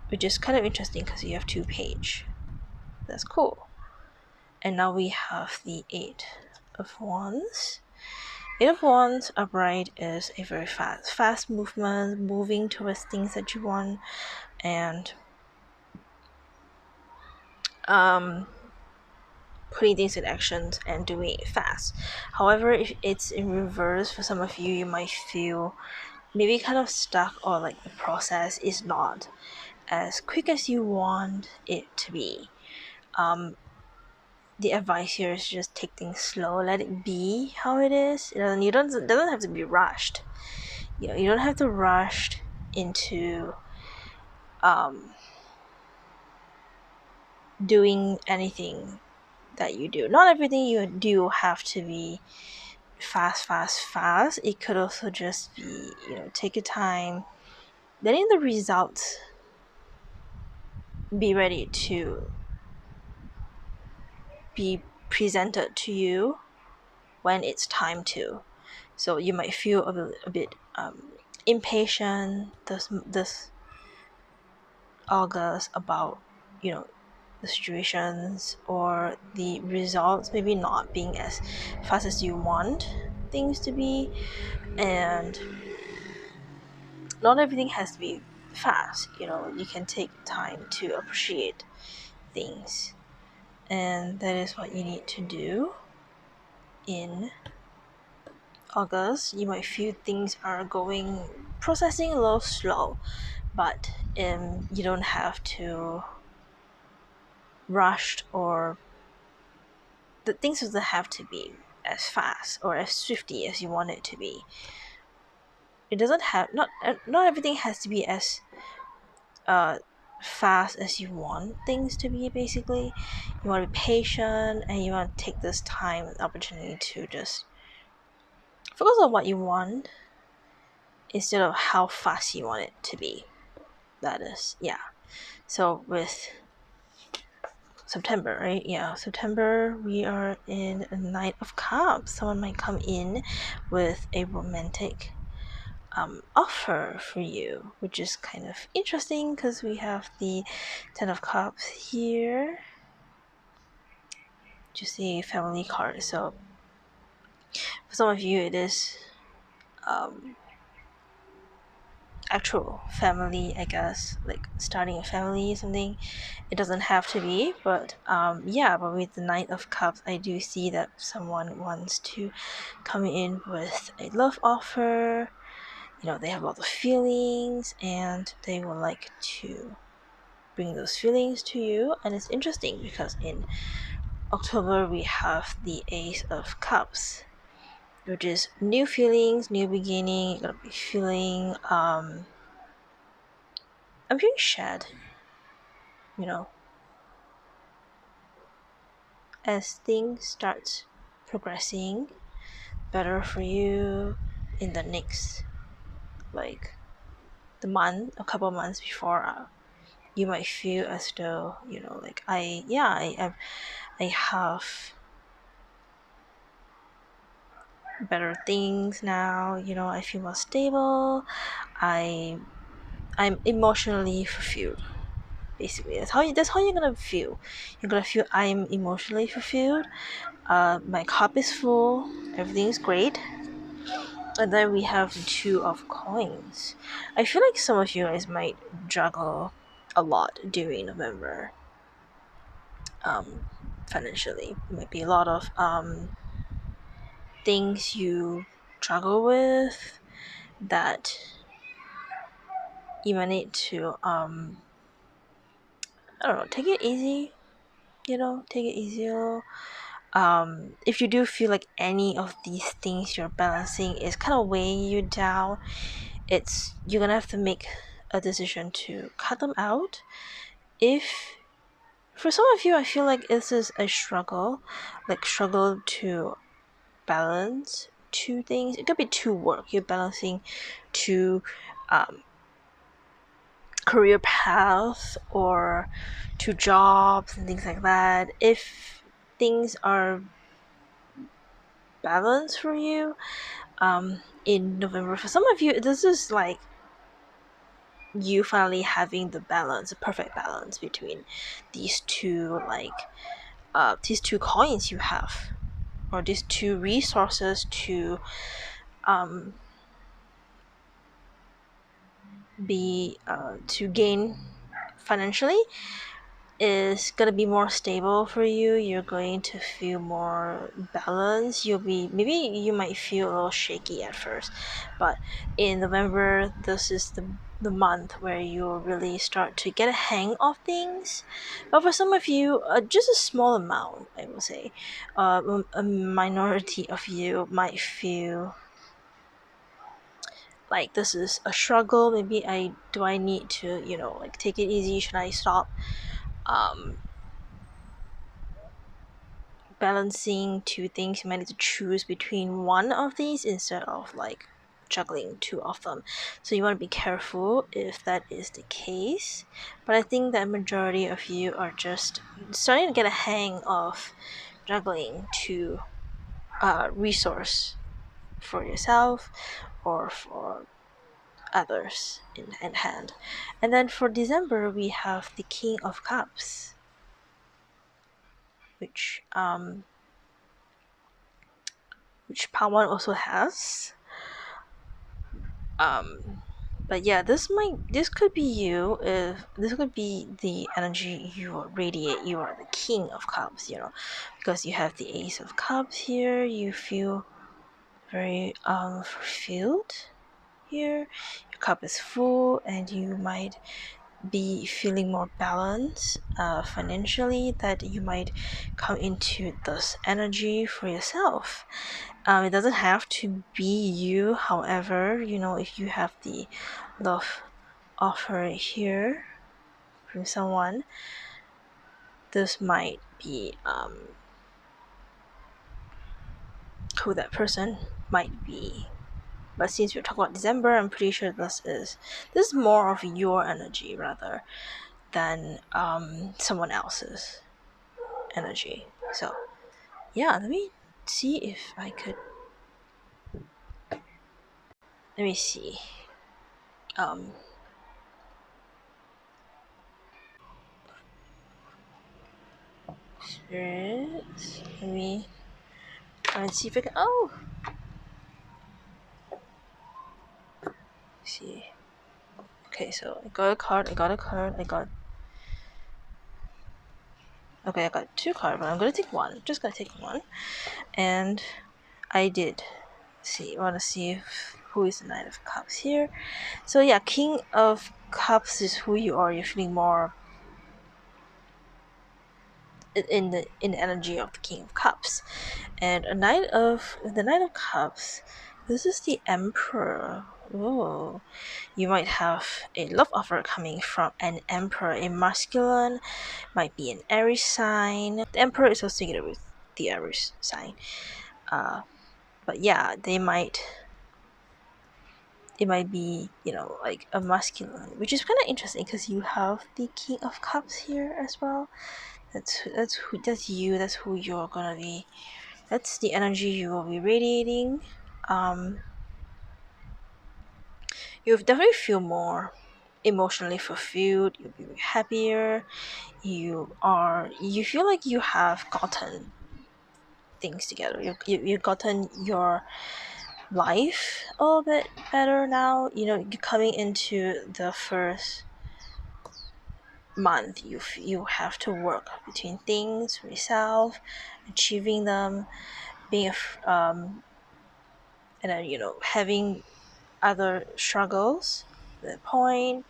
which is kind of interesting because you have 2 page. That's cool. And now we have the Eight of Wands. Eight of Wands upright is a very fast movement, moving towards things that you want, and putting things in actions and doing it fast. However, if it's in reverse for some of you, you might feel maybe kind of stuck, or like the process is not as quick as you want it to be. The advice here is just take things slow, let it be how it is. It doesn't have to be rushed. You don't have to rush into doing anything that you do. Not everything you do have to be fast. It could also just be, take your time, letting the results be ready to be presented to you when it's time to. So you might feel a bit impatient this August about, the situations or the results maybe not being as fast as you want things to be, and not everything has to be fast. You can take time to appreciate things, and that is what you need to do in August. You might feel things are processing a little slow, but you don't have to rush, or the things doesn't have to be as fast or as swifty as you want it to be. It doesn't have not everything has to be as fast as you want things to be. Basically, you want to be patient, and you want to take this time and opportunity to just focus on what you want instead of how fast you want it to be. That is, so with September, right? September, we are in a Knight of Cups. Someone might come in with a romantic offer for you, which is kind of interesting because we have the Ten of Cups here, just a family card. So for some of you, it is actual family, I guess, like starting a family or something. It doesn't have to be, but but with the Knight of Cups, I do see that someone wants to come in with a love offer. They have a lot of feelings, and they would like to bring those feelings to you. And it's interesting because in October we have the Ace of Cups, which is new feelings, new beginning. You're gonna be feeling I'm feeling sad, as things start progressing better for you in the next, like, a couple months before. You might feel as though, like, I have better things now. I feel more stable. I'm emotionally fulfilled. Basically, that's how you're gonna feel. You're gonna feel I'm emotionally fulfilled. My cup is full. Everything's great. And then we have the Two of Coins. I feel like some of you guys might juggle a lot during November. Financially, it might be a lot of things you struggle with that you might need to I don't know, take it easy. Take it easier. If you do feel like any of these things you're balancing is kind of weighing you down, you're gonna have to make a decision to cut them out. If for some of you, I feel like this is a struggle to balance two things. It could be two work. You're balancing two career paths or two jobs and things like that. If things are balance for you in November. For some of you, this is like you finally having the balance, the perfect balance between these two, like these two coins you have, or these two resources um to gain financially is gonna be more stable for you. You're going to feel more balanced. Maybe you might feel a little shaky at first, but in November, this is the month where you'll really start to get a hang of things. But for some of you, just a small amount, I will say, a minority of you might feel like this is a struggle. Maybe I need to, like, take it easy? Should I stop um balancing two things? You might need to choose between one of these instead of like juggling two of them. So you want to be careful if that is the case. But I think that majority of you are just starting to get a hang of juggling two resource for yourself or for others in hand. And then for December, we have the King of Cups, which Pawan also has. But yeah, this could be you. If this could be the energy you radiate, you are the King of Cups, because you have the Ace of Cups here. You feel very fulfilled here. Your cup is full, and you might be feeling more balanced financially, that you might come into this energy for yourself. It doesn't have to be you. However, if you have the love offer here from someone, this might be who that person might be. But since we're talking about December, I'm pretty sure this is more of your energy rather than someone else's energy. So yeah, let me see if I could. Let me see. Spirits. Let me try and see if I can. Oh, see. Okay, so I got a card. Okay, I got two cards, but I'm gonna take one. Just gonna take one, and I did. See, I want to see who is the Knight of Cups here. So yeah, King of Cups is who you are. You're feeling more in the energy of the King of Cups, and the Knight of Cups. This is the Emperor. Oh, you might have a love offer coming from an Emperor, a masculine, might be an Aries sign. The Emperor is associated with the Aries sign. But yeah, it might be, like a masculine, which is kind of interesting because you have the King of Cups here as well. That's you. That's who you're gonna be. That's the energy you will be radiating. You'll definitely feel more emotionally fulfilled. You'll be happier. You feel like you have gotten things together. You've gotten your life a little bit better now. You're coming into the first month. You have to work between things for yourself, achieving them, being and then having other struggles at that point,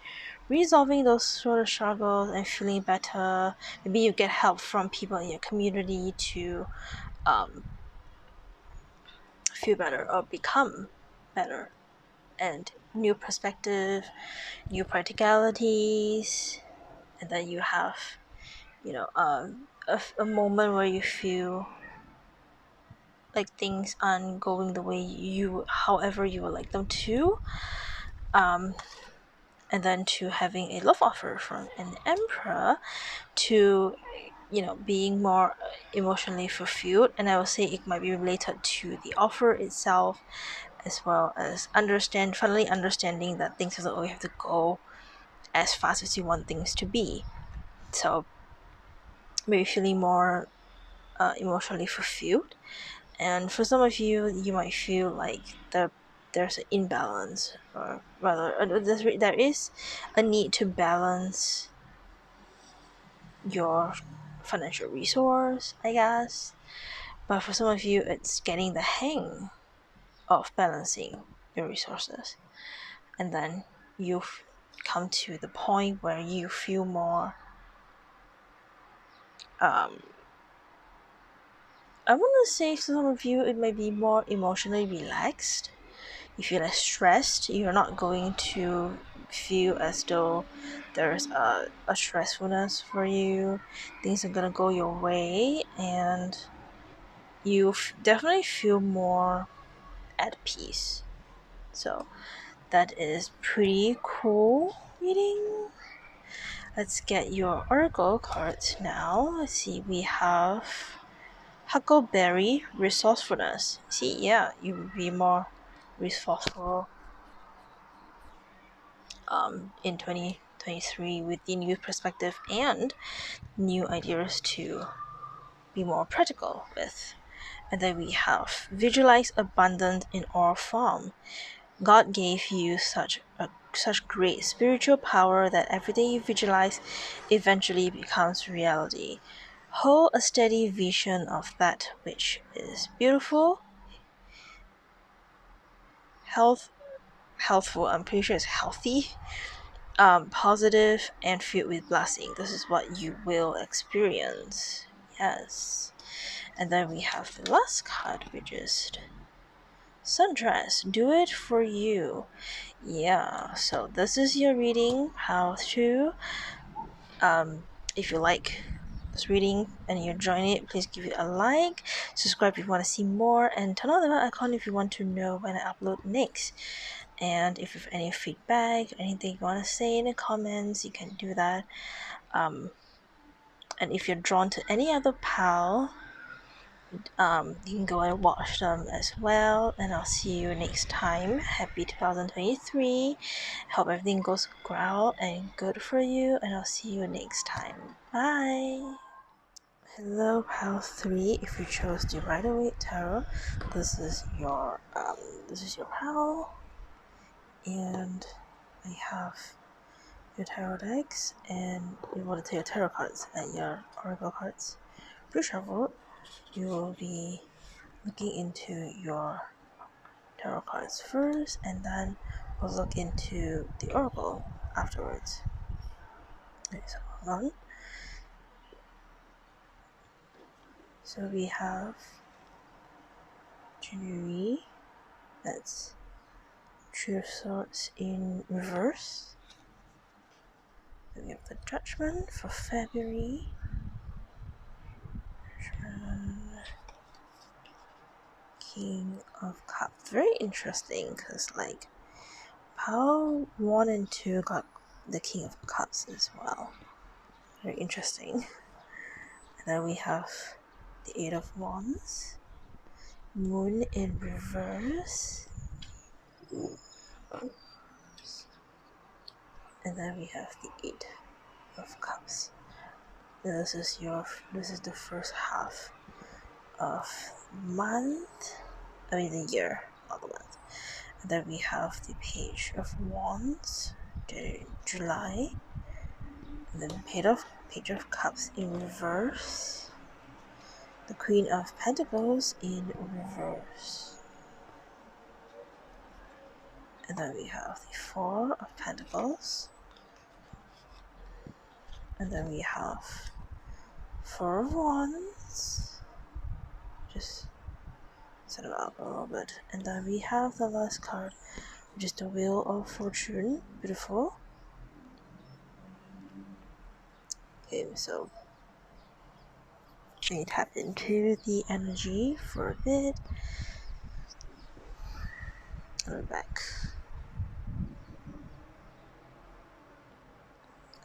resolving those sort of struggles and feeling better. Maybe you get help from people in your community to feel better or become better, and new perspective, new practicalities. And then you have a moment where you feel like things aren't going the way however you would like them to, and then to having a love offer from an Emperor to being more emotionally fulfilled, and I would say it might be related to the offer itself, as well as finally understanding that things doesn't always have to go as fast as you want things to be. So maybe feeling more emotionally fulfilled. And for some of you, you might feel like there's an imbalance, or rather, there is a need to balance your financial resource, I guess. But for some of you, it's getting the hang of balancing your resources. And then you've come to the point where you feel more, I want to say, for some of you, it may be more emotionally relaxed. You feel less stressed. You're not going to feel as though there's a stressfulness for you. Things are gonna go your way, and you definitely feel more at peace. So that is pretty cool reading. Let's get your oracle cards now. Let's see, we have Huckleberry Resourcefulness. See, yeah, you would be more resourceful in 2023 with the new perspective and new ideas to be more practical with. And then we have Visualize Abundance in all form. God gave you such great spiritual power that everything you visualize eventually becomes reality. Hold a steady vision of that which is beautiful, healthful, I'm pretty sure it's healthy, positive, and filled with blessing. This is what you will experience. Yes. And then we have the last card, which is Sundress. Do it for you. Yeah, so this is your reading. How to, if you like this reading and you're enjoying it, please give it a like, subscribe if you want to see more, and turn on the bell icon if you want to know when I upload next. And if you have any feedback, anything you want to say in the comments, you can do that. And if you're drawn to any other pal, you can go and watch them as well. And I'll see you next time. Happy 2023. Hope everything goes well and good for you, and I'll see you next time. Bye. Hello, pal 3. If you chose the Rider-Waite Tarot, this is your pal, and I have your tarot decks, and you want to take your tarot cards and your oracle cards pre-shuffled. You will be looking into your tarot cards first, and then we'll look into the oracle afterwards. Okay, so hold on. So we have January, that's Two of Swords in reverse. Then we have the Judgment for February. King of Cups. Very interesting, because like Pal 1 and 2 got the King of Cups as well. Very interesting. And then we have the Eight of Wands, Moon in reverse, and then we have the Eight of Cups. And this is the first half of the year, not the month. And then we have the Page of Wands, July, and then Page of Cups in reverse, the Queen of Pentacles in reverse, and then we have the Four of Pentacles, and then we have Four of Wands, just set it up a little bit, and then we have the last card, which is the Wheel of Fortune. Beautiful. Okay, so we tap into the energy for a bit, and we're back.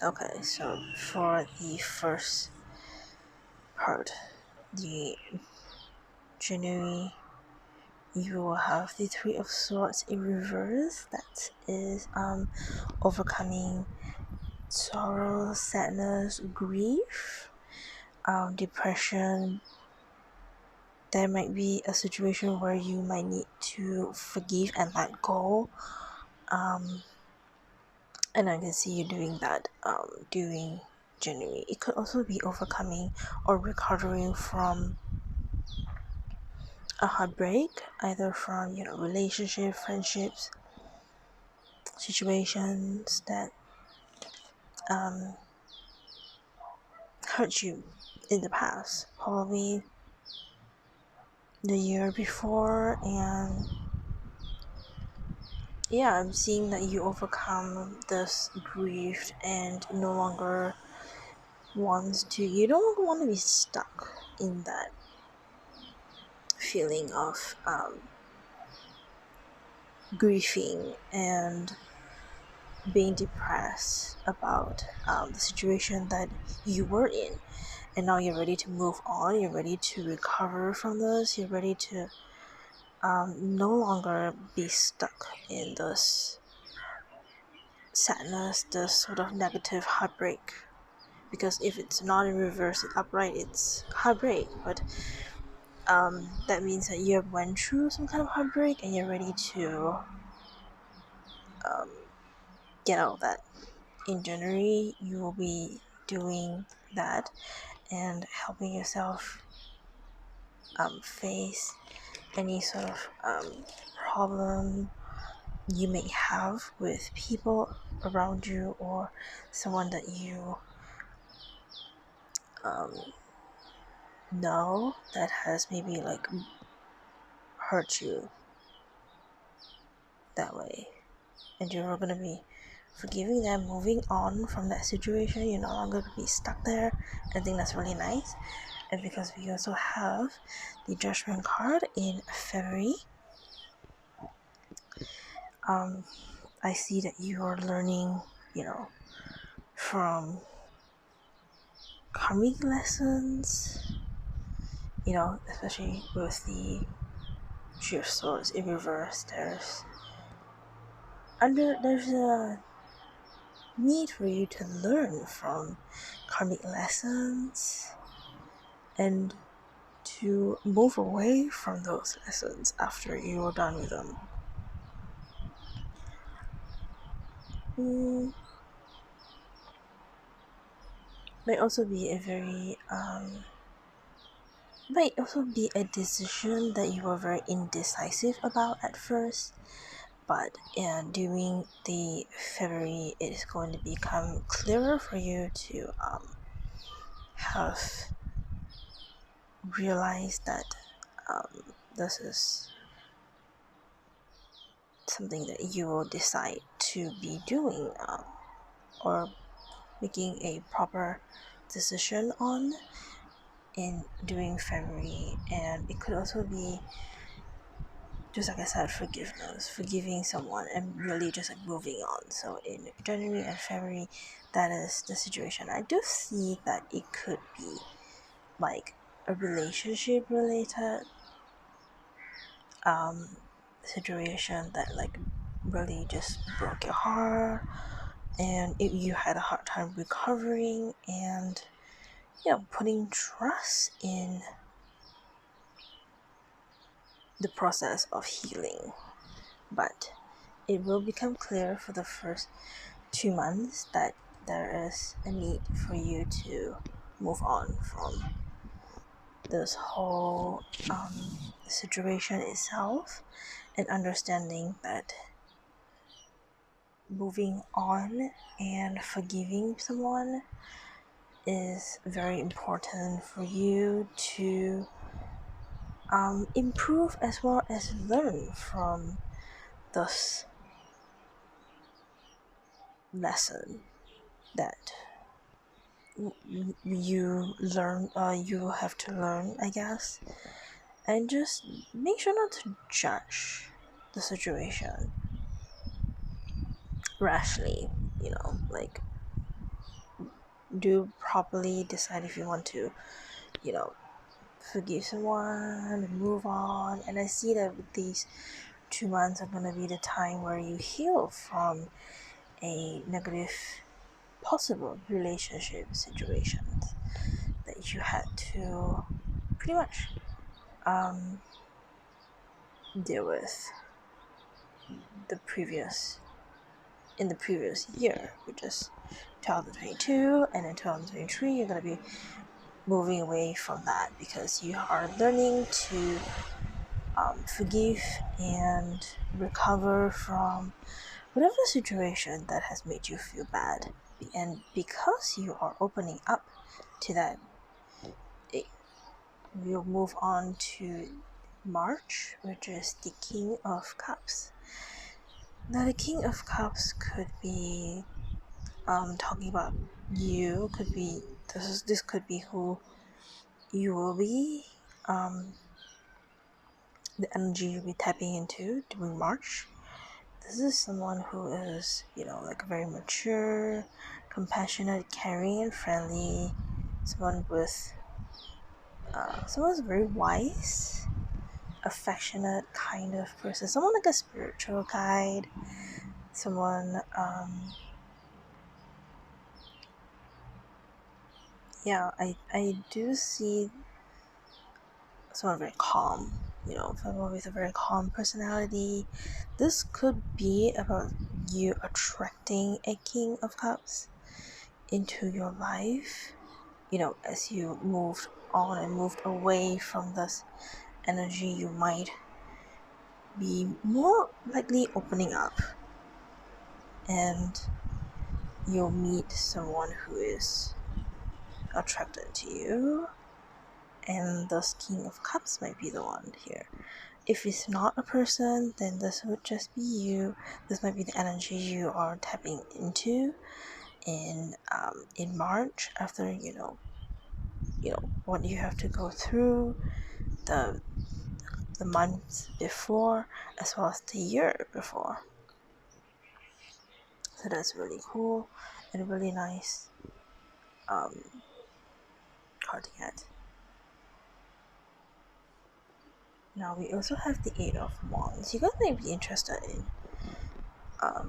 Okay, so for the first part, the January, you will have the Three of Swords in reverse. That is overcoming sorrow, sadness, grief, depression. There might be a situation where you might need to forgive and let go. And I can see you doing that during January. It could also be overcoming or recovering from a heartbreak, either from relationship, friendships, situations that hurt you in the past, probably the year before. And yeah, I'm seeing that you overcome this grief and no longer you no longer want to be stuck in that feeling of grieving and being depressed about the situation that you were in. And now you're ready to move on, you're ready to recover from this, you're ready to no longer be stuck in this sadness, this sort of negative heartbreak. Because if it's not in reverse, it's upright, it's heartbreak. But that means that you have went through some kind of heartbreak and you're ready to get out of that. In January, you will be doing that and helping yourself face any sort of problem you may have with people around you or someone that you know that has maybe like hurt you that way. And you're going to be forgiving them, moving on from that situation. You're no longer going to be stuck there. I think that's really nice. And because we also have the Judgment card in February, I see that you are learning, from karmic lessons, especially with the Three of Swords in reverse. There's a need for you to learn from karmic lessons and to move away from those lessons after you are done with them. Might also be a decision that you were very indecisive about at first, but during the February it is going to become clearer for you to have realized that this is something that you will decide to be doing or making a proper decision on in during February. And it could also be, just like I said, forgiving someone and really just like moving on. So in January and February, that is the situation. I do see that it could be like a relationship related situation that like really just broke your heart and you had a hard time recovering and putting trust in the process of healing. But it will become clear for the first 2 months that there is a need for you to move on from this whole situation itself, and understanding that moving on and forgiving someone is very important for you to improve as well as learn from this lesson that you have to learn, I guess. And just make sure not to judge the situation rashly, like do properly decide if you want to forgive someone, move on. And I see that these 2 months are going to be the time where you heal from a negative possible relationship situations that you had to pretty much deal with in the previous year, which is 2022, and in 2023 you're going to be moving away from that because you are learning to forgive and recover from whatever situation that has made you feel bad. And because you are opening up to that, we'll move on to March, which is the King of Cups. Now, the King of Cups could be talking about you. Could be this could be who you will be. The energy you'll be tapping into during March. This is someone who is, like very mature, compassionate, caring, and friendly. Someone's very wise, affectionate kind of person. Someone like a spiritual guide. Someone, I do see someone very calm. Someone with a very calm personality. This could be about you attracting a King of Cups into your life, as you moved on and moved away from this energy. You might be more likely opening up, and you'll meet someone who is attracted to you, and this King of Cups might be the one here. If it's not a person, then this would just be you. This might be the energy you are tapping into in March, after what you have to go through the months before, as well as the year before. So that's really cool and really nice card to get. Now we also have the Eight of Wands. You guys may be interested in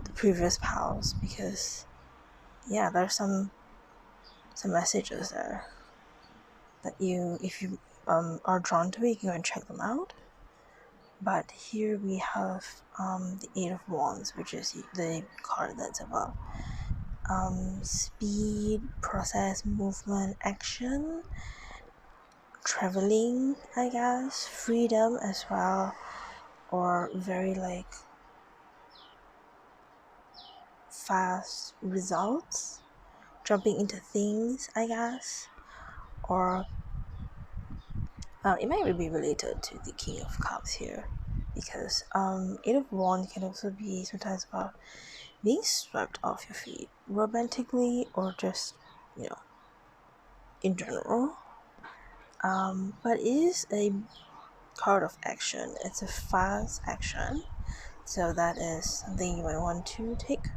the previous piles, because there's some messages there that if you are drawn to it, you can go and check them out. But here we have the Eight of Wands, which is the card that's about speed, process, movement, action, traveling, I guess, freedom as well, or very like fast results, jumping into things, I guess, or it might be related to the King of Cups here, because Eight of Wands can also be sometimes about being swept off your feet, romantically or just in general. But it is a card of action. It's a fast action, so that is something you might want to take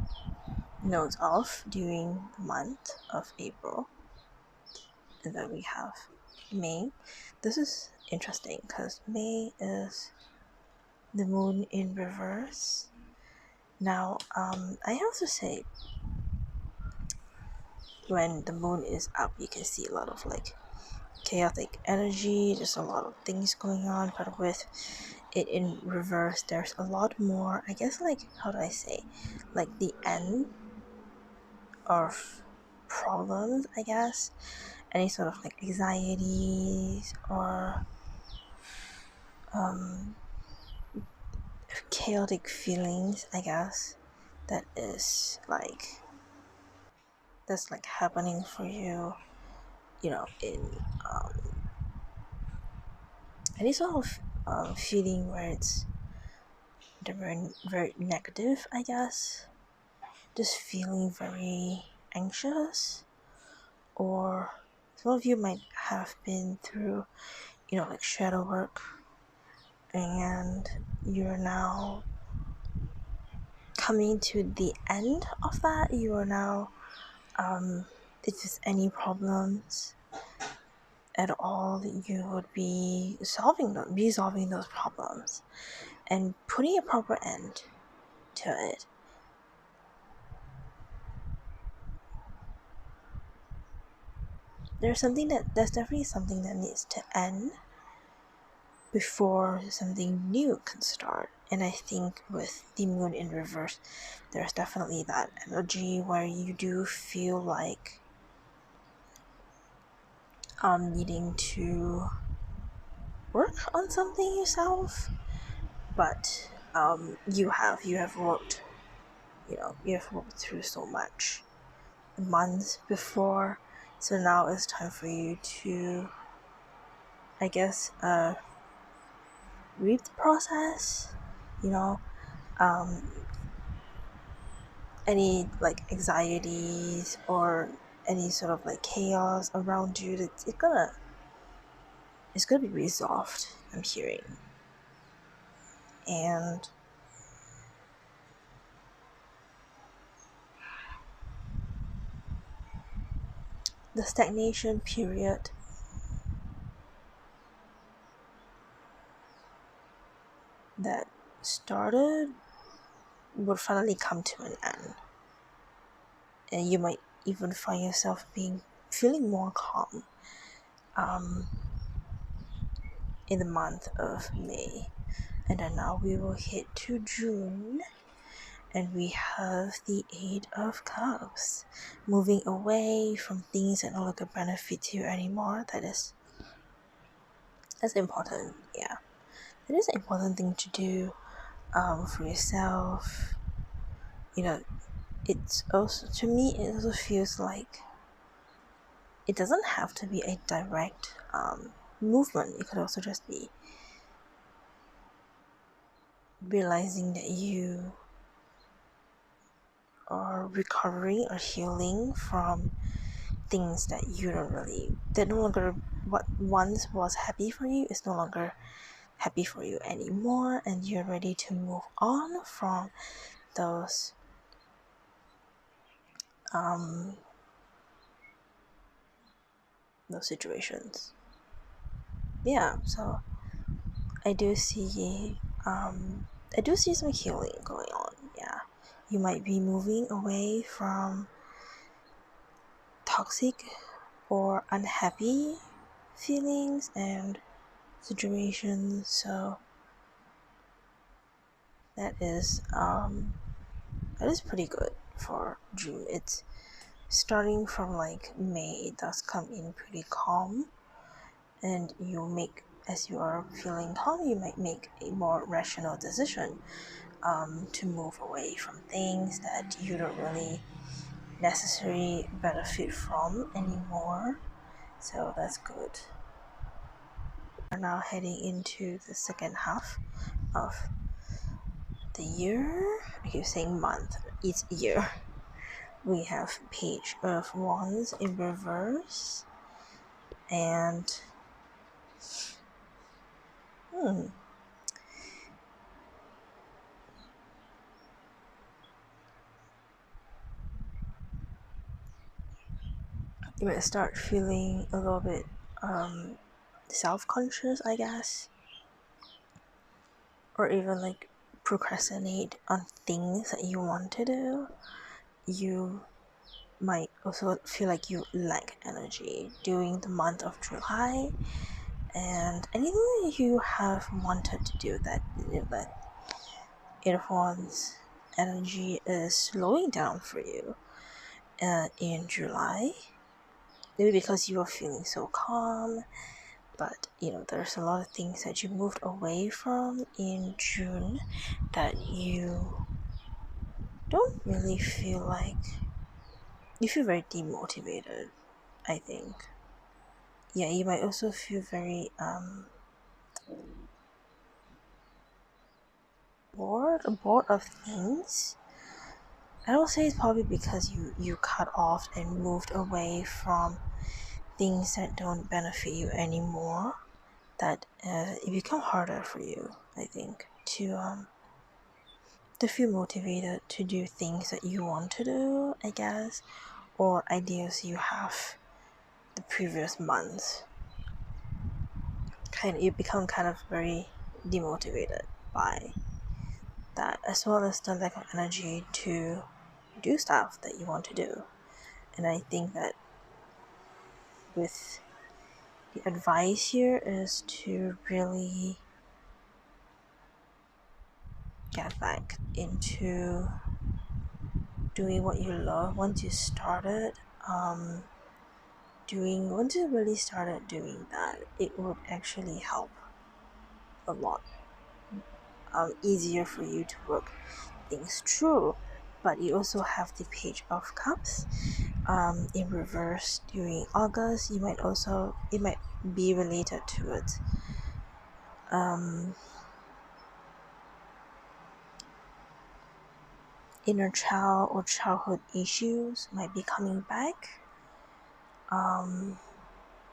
note of during the month of April. And then we have May. This is interesting because May is the moon in reverse. Now, I have to say, when the moon is up, you can see a lot of like chaotic energy. There's a lot of things going on, but with it in reverse, there's a lot more, I guess, like, how do I say, like the end of problems, I guess, any sort of like anxieties or chaotic feelings, I guess, that's like happening for you, in any sort of feeling where it's very, very negative, I guess, just feeling very anxious. Or some of you might have been through like shadow work, and you're now coming to the end of that. You are now if there's any problems at all, you would be solving those problems and putting a proper end to it. There's definitely something that needs to end before something new can start. And I think with the moon in reverse, there's definitely that energy where you do feel like needing to work on something yourself, but you have worked through so much months before, so now it's time for you to, I guess, reap the process. Any like anxieties or any sort of like chaos around you, it's gonna be resolved, I'm hearing. And the stagnation period that started would finally come to an end, and you might even find yourself feeling more calm in the month of May. And then now we will hit to June, and we have the Eight of Cups, moving away from things that no longer benefit you anymore. That's important. Yeah, it is an important thing to do for yourself. It's also, to me, it also feels like it doesn't have to be a direct movement. It could also just be realizing that you are recovering or healing from things that no longer, what once was happy for you is no longer happy for you anymore, and you're ready to move on from those situations. Yeah, so I do see some healing going on. Yeah, you might be moving away from toxic or unhappy feelings and situations. So that is pretty good for June. It's starting from like May. It does come in pretty calm, and as you are feeling calm, you might make a more rational decision to move away from things that you don't really necessarily benefit from anymore. So that's good. We're now heading into the second half of the year. I keep saying month, it's year. We have Page of Wands in reverse, and you might start feeling a little bit self-conscious, I guess, or even like procrastinate on things that you want to do. You might also feel like you lack energy during the month of July, and anything that you have wanted to do that Eight of Wands energy is slowing down for you in July. Maybe because you are feeling so calm, but there's a lot of things that you moved away from in June that you don't really feel like. You feel very demotivated, I think. Yeah, you might also feel very bored of things. I don't say it's probably because you cut off and moved away from things that don't benefit you anymore, that it become harder for you, I think, to feel motivated to do things that you want to do, I guess, or ideas you have the previous months. you become kind of very demotivated by that, as well as the lack of energy to do stuff that you want to do. And I think that with the advice here is to really get back into doing what you love once you started once you really started doing that. It would actually help a lot, easier for you to work things through. But you also have the Page of Cups in reverse during August. It might be related to it. Inner child or childhood issues might be coming back.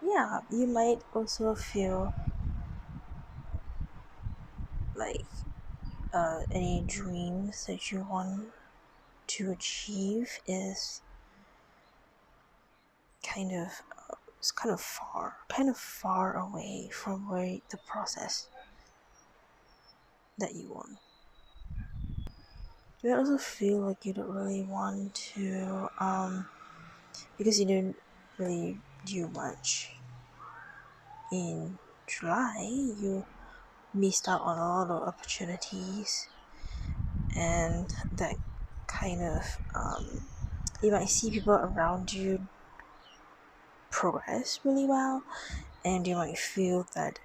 Yeah, you might also feel like any dreams that you want to achieve is it's kind of far away from where the process that you want. You also feel like you don't really want to because you didn't really do much in July. You missed out on a lot of opportunities, and that kind of you might see people around you progress really well, and you might feel that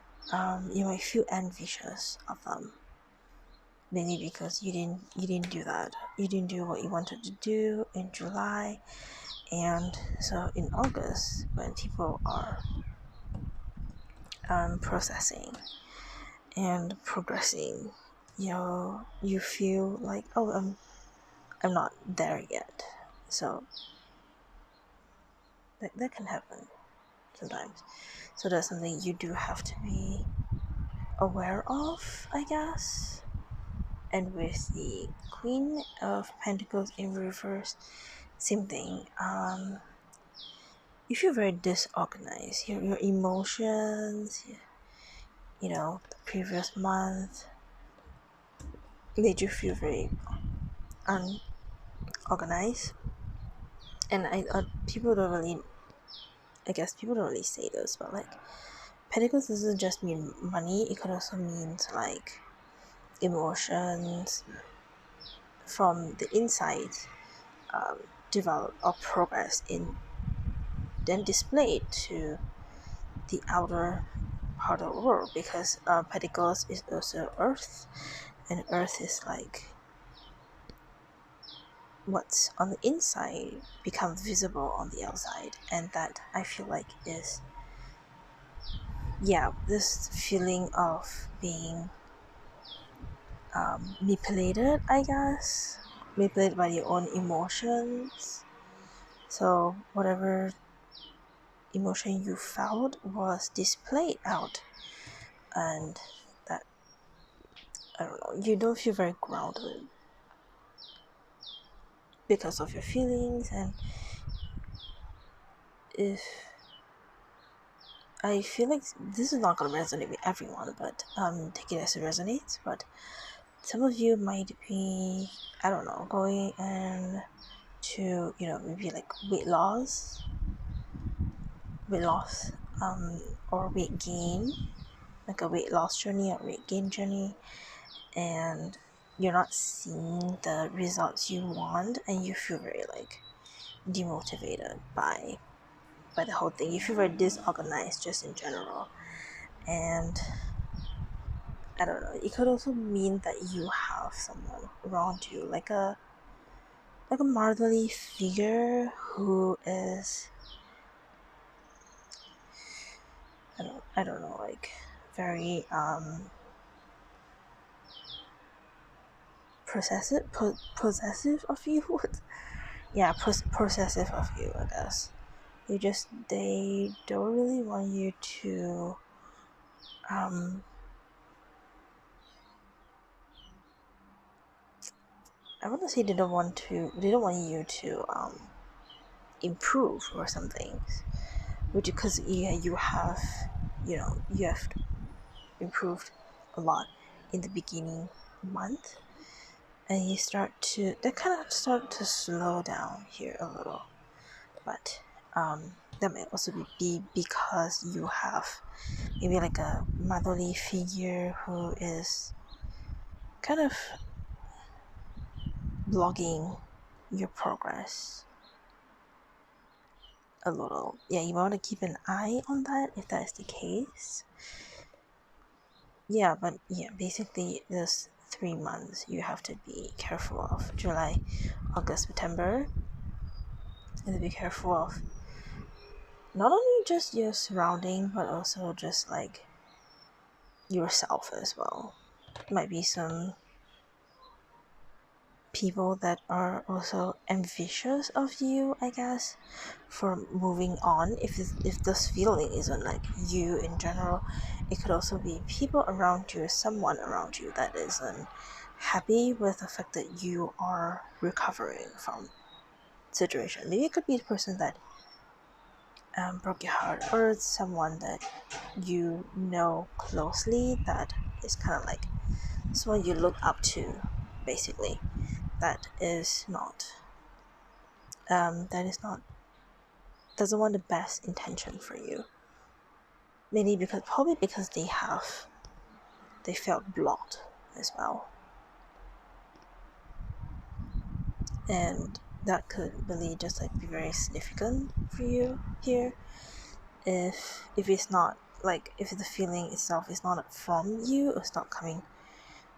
you might feel envious of them, mainly because you didn't do that. You didn't do what you wanted to do in July. And so in August, when people are processing and progressing, you feel like, oh, I'm not there yet. So that can happen sometimes. So that's something you do have to be aware of, I guess. And with the Queen of Pentacles in reverse, same thing. You feel very disorganized. Your emotions, the previous month made you feel very unorganized. And people don't really, I guess people don't really say this, but like Pentacles doesn't just mean money. It could also mean like emotions from the inside, develop or progress in, then displayed to the outer part of the world, because Pentacles is also Earth, and Earth is like what's on the inside becomes visible on the outside. And that, I feel like, is this feeling of being manipulated, I guess, manipulated by your own emotions. So whatever emotion you felt was displayed out, and that, I don't know, you don't feel very grounded because of your feelings. And if I feel like this is not going to resonate with everyone, but take it as it resonates. But some of you might be, I don't know, going and to maybe like weight loss, or weight gain, like a weight loss journey or weight gain journey, and you're not seeing the results you want, and you feel very like demotivated by the whole thing. You feel very disorganized just in general. And I don't know, it could also mean that you have someone around you, like a motherly figure who is, I don't know, like very possessive of you. Possessive of you, I guess. They don't really want you to I want to say they don't want you to improve or something, which, because you have improved a lot in the beginning month, and you start to slow down here a little, but that might also be because you have maybe like a motherly figure who is kind of blogging your progress a little. Yeah, you want to keep an eye on that if that is the case. Yeah, but yeah, basically this 3 months you have to be careful of: July, August, September, and to be careful of not only just your surrounding but also just like yourself as well. Might be some people that are also envious of you, I guess, for moving on. If this feeling isn't like you in general, it could also be people around you, someone around you that isn't happy with the fact that you are recovering from situation. Maybe it could be the person that broke your heart, or someone that you know closely that is kind of like someone you look up to, basically. That is not doesn't want the best intention for you. Maybe probably because they felt blocked as well, and that could really just like be very significant for you here. If it's not like, if the feeling itself is not from you, it's not coming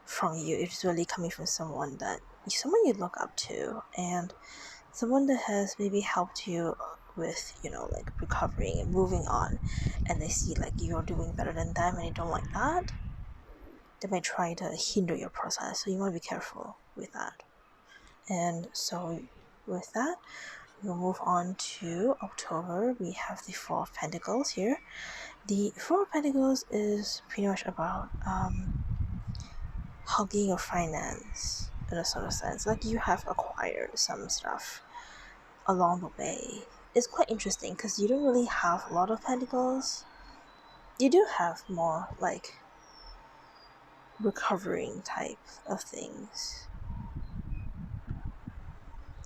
from you, it's really coming from someone you look up to, and someone that has maybe helped you with, like recovering and moving on, and they see like you're doing better than them and they don't like that, they might try to hinder your process. So you want to be careful with that. And so with that, we'll move on to October. We have the Four of Pentacles here. The Four of Pentacles is pretty much about hugging your finance in a sort of sense. Like you have acquired some stuff along the way. It's quite interesting because you don't really have a lot of pentacles. You do have more like recovering type of things.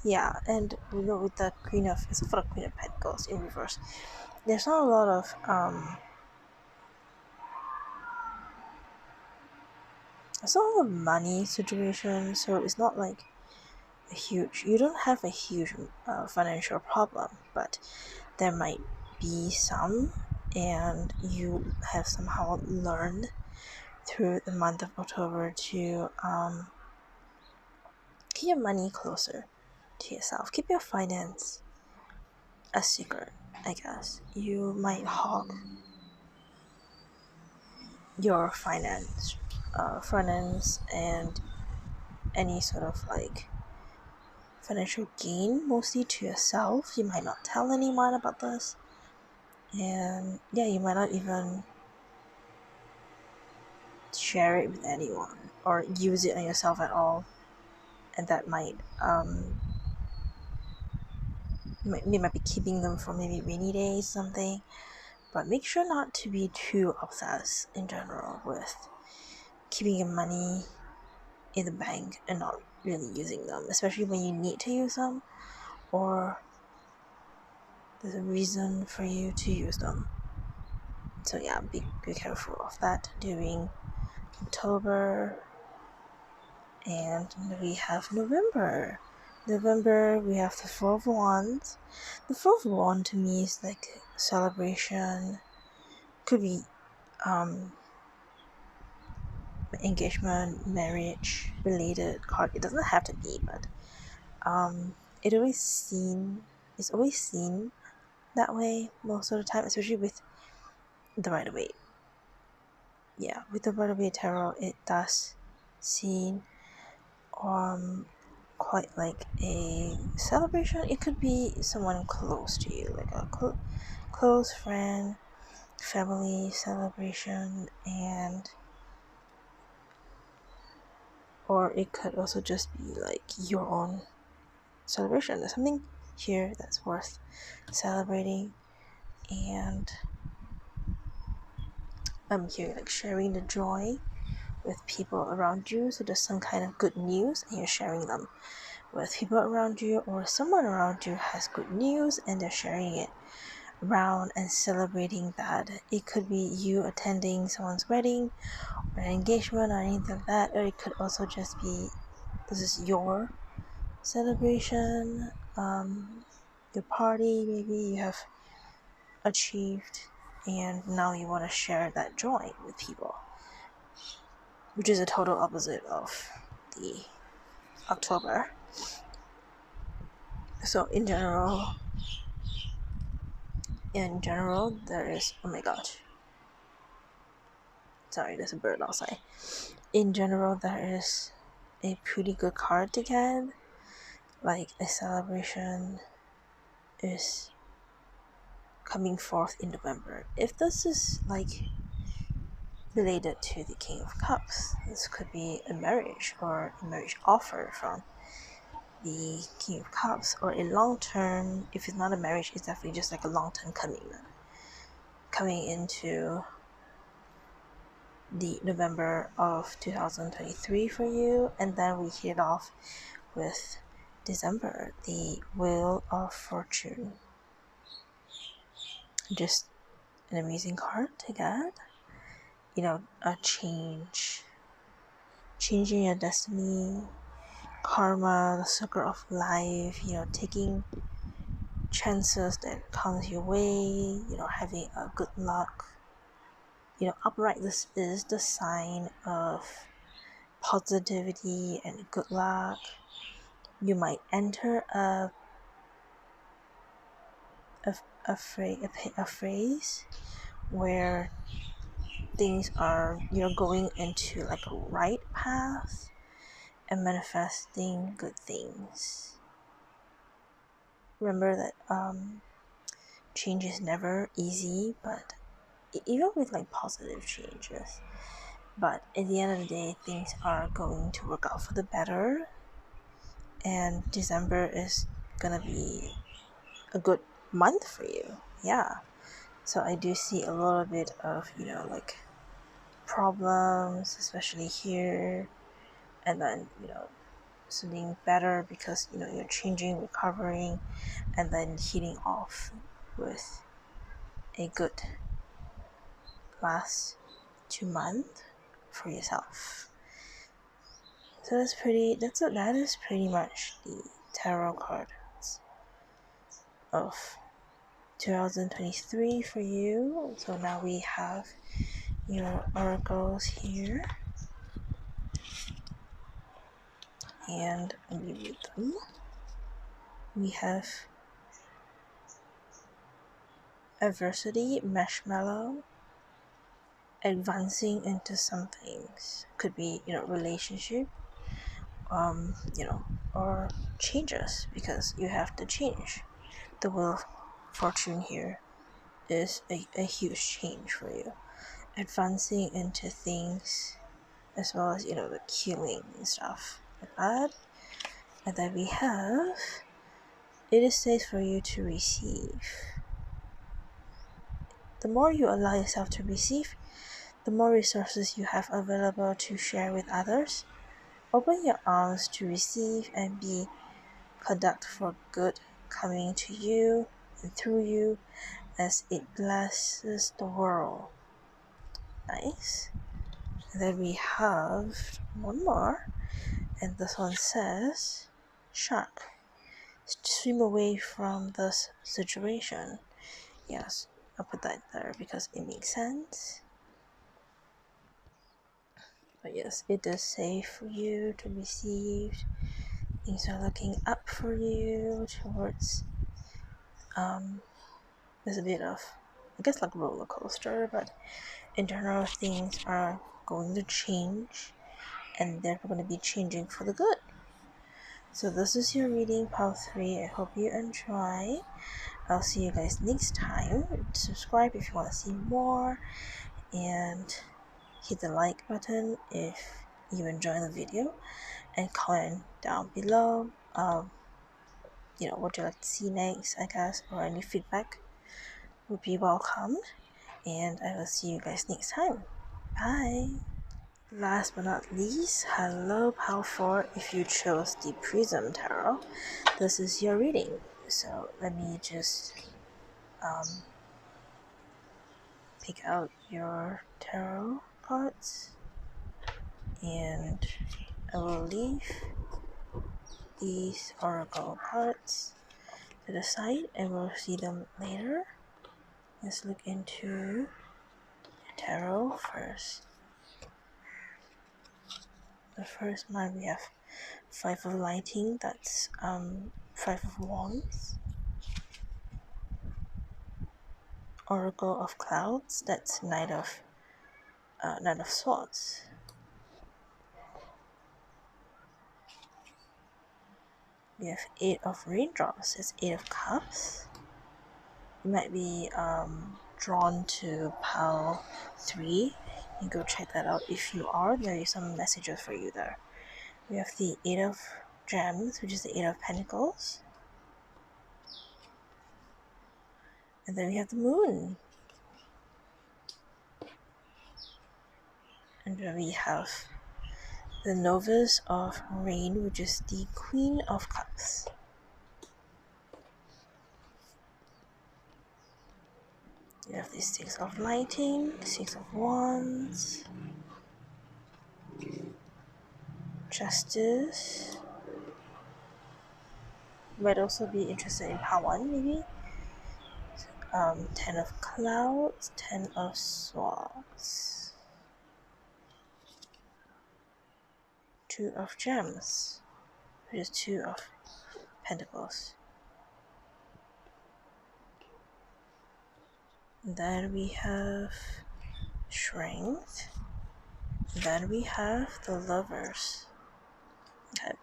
Yeah, and with the it's for the Queen of Pentacles in reverse, there's not a lot of it's not a money situation, so it's not like you don't have a huge financial problem, but there might be some, and you have somehow learned through the month of October to keep your money closer to yourself. Keep your finance a secret, I guess. You might hog your finance and any sort of like financial gain mostly to yourself. You might not tell anyone about this, and yeah, you might not even share it with anyone or use it on yourself at all, and that might you might be keeping them for maybe rainy days, something. But make sure not to be too obsessed in general with keeping your money in the bank and not really using them, especially when you need to use them or there's a reason for you to use them. So yeah, be careful of that during October. And we have November. We have the Four of Wands. The Four of Wands to me is like celebration. Could be engagement, marriage related card. It doesn't have to be, but it's always seen that way most of the time, especially with the Rider-Waite. Yeah, with the Rider-Waite tarot, it does seem quite like a celebration. It could be someone close to you, like a close friend, family celebration, or it could also just be like your own celebration. There's something here that's worth celebrating. And Here like sharing the joy with people around you. So there's some kind of good news and you're sharing them with people around you, or someone around you has good news and they're sharing it around and celebrating that. It could be you attending someone's wedding or an engagement or anything like that, or it could also just be this is your celebration, your party maybe you have achieved, and now you want to share that joy with people, which is a total opposite of the October. So in general there is, oh my gosh, sorry, there's a bird outside. In general there is a pretty good card to get, like a celebration is coming forth in November. If this is like related to the King of Cups, this could be a marriage or a marriage offer from the King of Cups, or a long-term, if it's not a marriage, it's definitely just like a long-term commitment coming into the November of 2023 for you. And then we hit off with December, the Wheel of Fortune. Just an amazing card to get. You know, a changing your destiny, karma, the circle of life, you know, taking chances that comes your way, you know, having a good luck. You know, upright, this is the sign of positivity and good luck. You might enter a phase where things are, you're going into like a right path and manifesting good things. Remember that change is never easy, but even with like positive changes, but at the end of the day things are going to work out for the better, and December is gonna be a good month for you. Yeah, so I do see a little bit of, you know, like problems, especially here, and then, you know, something better because, you know, you're changing, recovering, and then hitting off with a good last 2 months for yourself. So that is pretty much the tarot cards of 2023 for you. So now we have your oracles here, and let me read them. We have adversity, marshmallow, advancing into some things. Could be, you know, relationship, you know, or changes, because you have to change. The Wheel of Fortune here is a huge change for you. Advancing into things, as well as, you know, the healing and stuff like that. And then we have, it is safe for you to receive. The more you allow yourself to receive, the more resources you have available to share with others. Open your arms to receive and be conduct for good coming to you and through you as it blesses the world. Nice. And then we have one more, and this one says, shark, swim away from this situation. Yes, I'll put that there because it makes sense. But yes, it is safe for you to receive. Things are looking up for you towards there's a bit of, I guess, like roller coaster, but in general things are going to change, and they're going to be changing for the good. So this is your reading part 3. I hope you enjoy. I'll see you guys next time. Subscribe if you want to see more, and hit the like button if you enjoy the video, and comment down below what you like to see next, I guess, or any feedback would be welcome. and I will see you guys next time. Bye! Last but not least, hello Pal 4. If you chose the Prism Tarot, this is your reading. So let me just pick out your tarot cards, and I will leave these oracle cards to the side and we'll see them later. Let's look into tarot first. The first one we have Five of Lighting, that's Five of Wands. Oracle of Clouds, that's Knight of Swords. We have Eight of Raindrops, it's Eight of Cups. You might be drawn to pile 3. You go check that out. If you are, there is some messages for you there. We have the Eight of Gems, which is the Eight of Pentacles. And then we have the Moon. And then we have the Novus of Rain, which is the Queen of Cups. We have the Six of Lighting, Six of Wands, Justice. You might also be interested in Power 1, maybe. 10 of Clouds, 10 of Swords, 2 of Gems, which is 2 of Pentacles. Then we have Strength. Then we have the Lovers. Okay.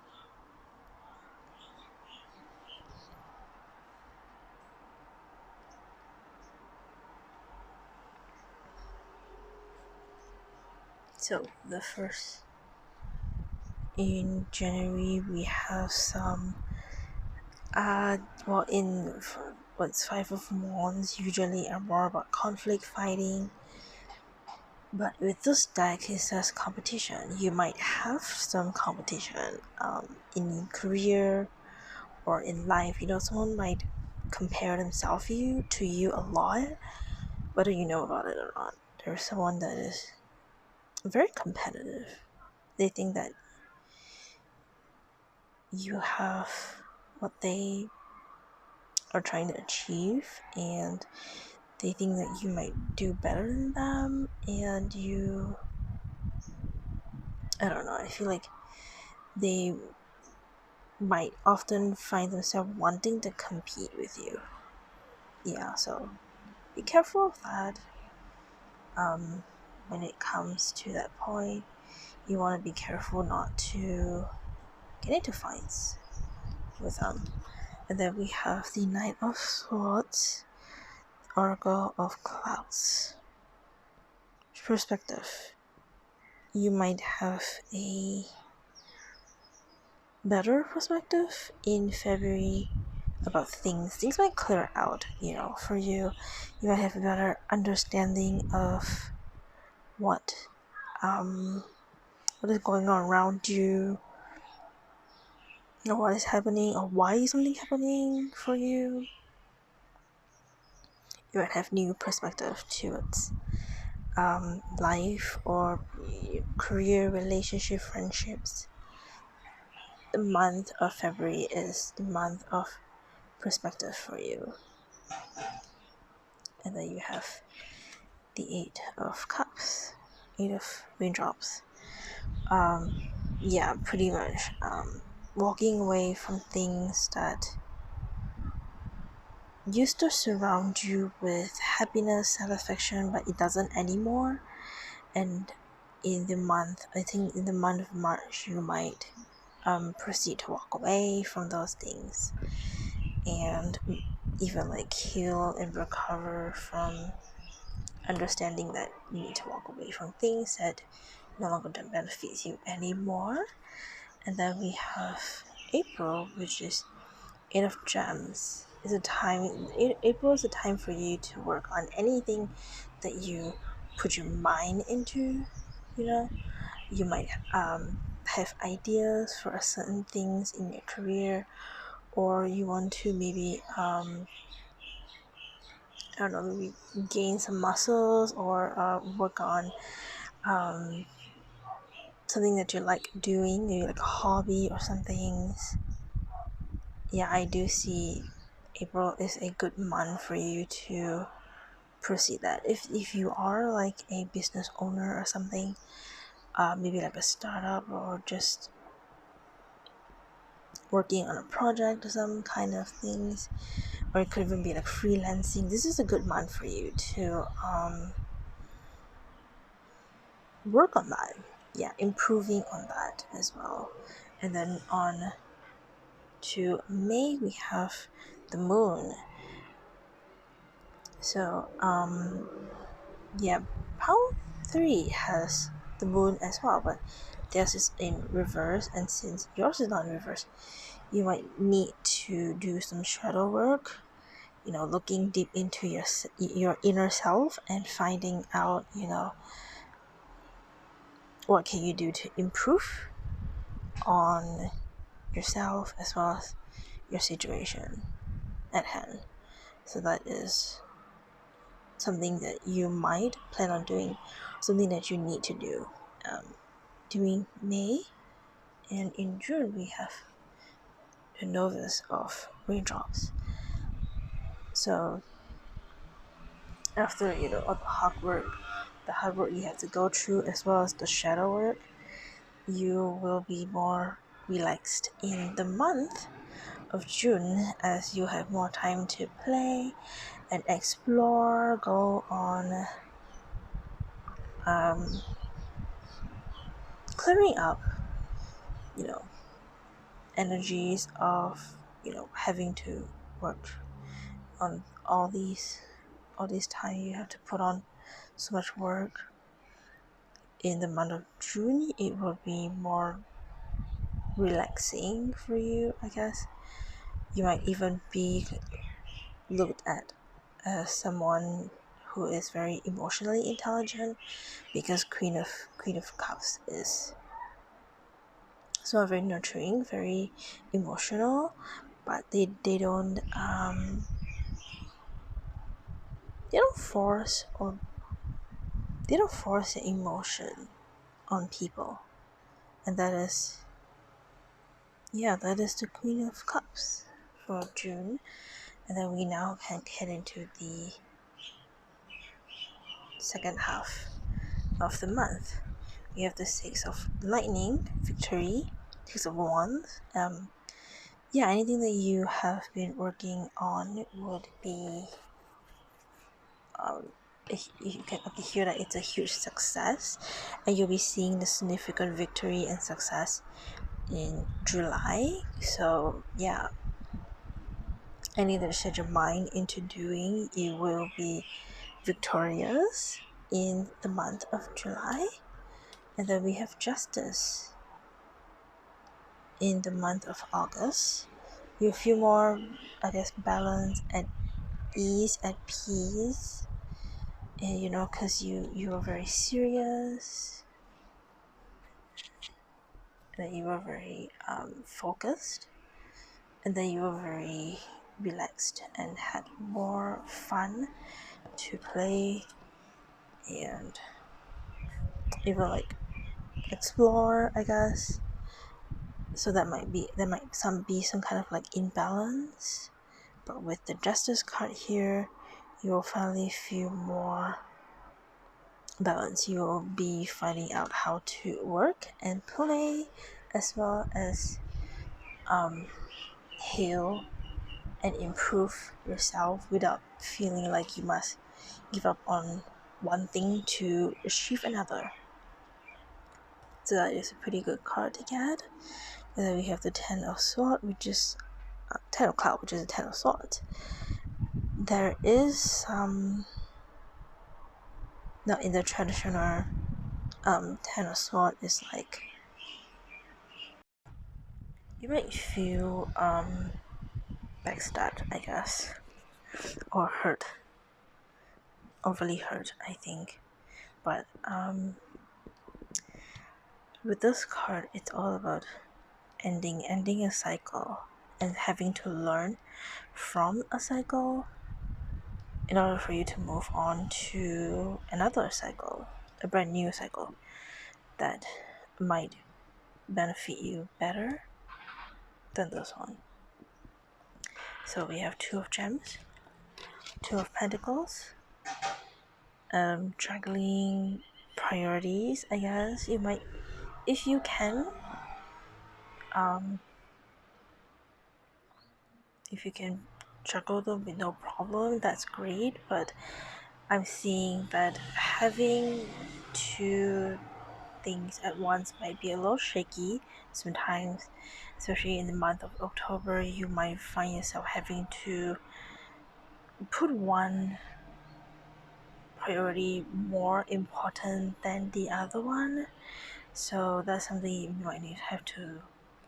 So the first in January we have some in what's Five of Wands usually are more about conflict, fighting. But with this deck, it says competition. You might have some competition in career or in life. Someone might compare themselves to you a lot, whether you know about it or not. There's someone that is very competitive. They think that you have what they are trying to achieve, and they think that you might do better than them, and I don't know, I feel like they might often find themselves wanting to compete with you. Yeah, so be careful of that. When it comes to that point, you want to be careful not to get into fights with them. And then we have the Knight of Swords, Oracle of Clouds. Perspective. You might have a better perspective in February about things. Things might clear out, for you. You might have a better understanding of what is going on around you, what is happening, or why is something happening for you. You might have new perspective towards life or career, relationship, friendships. The month of February is the month of perspective for you. And then you have the Eight of Cups, Eight of Raindrops. Yeah, pretty much walking away from things that used to surround you with happiness, satisfaction, but it doesn't anymore. And in the month of March, you might proceed to walk away from those things, and even heal and recover from understanding that you need to walk away from things that no longer benefits you anymore. And then we have April, which is Eight of Gems. April is a time for you to work on anything that you put your mind into. You might have ideas for certain things in your career, or you want to maybe I don't know, maybe gain some muscles, or work on something that you like doing, maybe like a hobby or something. Yeah, I do see April is a good month for you to proceed that. If you are like a business owner or something, maybe like a startup, or just working on a project or some kind of things, or it could even be like freelancing, this is a good month for you to work on that. Yeah, improving on that as well. And then on to May, we have the moon. So yeah, Power 3 has the moon as well, but theirs is in reverse, and since yours is not in reverse, you might need to do some shadow work, looking deep into your inner self and finding out, what can you do to improve on yourself as well as your situation at hand. So that is something that you might plan on doing, something that you need to do during May. And in June we have the novice of raindrops. So after all the hard work you have to go through, as well as the shadow work, you will be more relaxed in the month of June, as you have more time to play and explore, go on clearing up energies of having to work on all these time you have to put on so much work. In the month of June, it will be more relaxing for you, I guess. You might even be looked at as someone who is very emotionally intelligent, because Queen of Cups is so very nurturing, very emotional, but they don't force, or they don't force the emotion on people. And that is the Queen of Cups for June. And then we now can head into the second half of the month. We have the Six of Lightning, Victory, Six of Wands. Anything that you have been working on would be you can hear that it's a huge success, and you'll be seeing the significant victory and success in July. So anything that you set your mind into doing, you will be victorious in the month of July. And then we have Justice in the month of August. You feel more, I guess, balance, at ease, at peace, and because you are very serious, and you are very focused, and then you were very relaxed and had more fun to play and even like explore, I guess. So there might be some kind of like imbalance, but with the Justice card here, you will finally feel more balance. You will be finding out how to work and play, as well as heal and improve yourself without feeling like you must give up on one thing to achieve another. So that is a pretty good card to get. And then we have the Ten of Swords, which is Ten of Cloud, which is a Ten of Swords. There is some now in the traditional Ten of Swords is like you might feel backstabbed, I guess, or hurt overly hurt, I think. But with this card, it's all about ending a cycle and having to learn from a cycle in order for you to move on to another cycle, a brand new cycle that might benefit you better than this one. So we have Two of Gems, Two of Pentacles, juggling priorities, I guess. You might, if you can, um, if you can juggle them with no problem, that's great. But I'm seeing that having two things at once might be a little shaky sometimes, especially in the month of October. You might find yourself having to put one priority more important than the other one. So that's something you might need to have to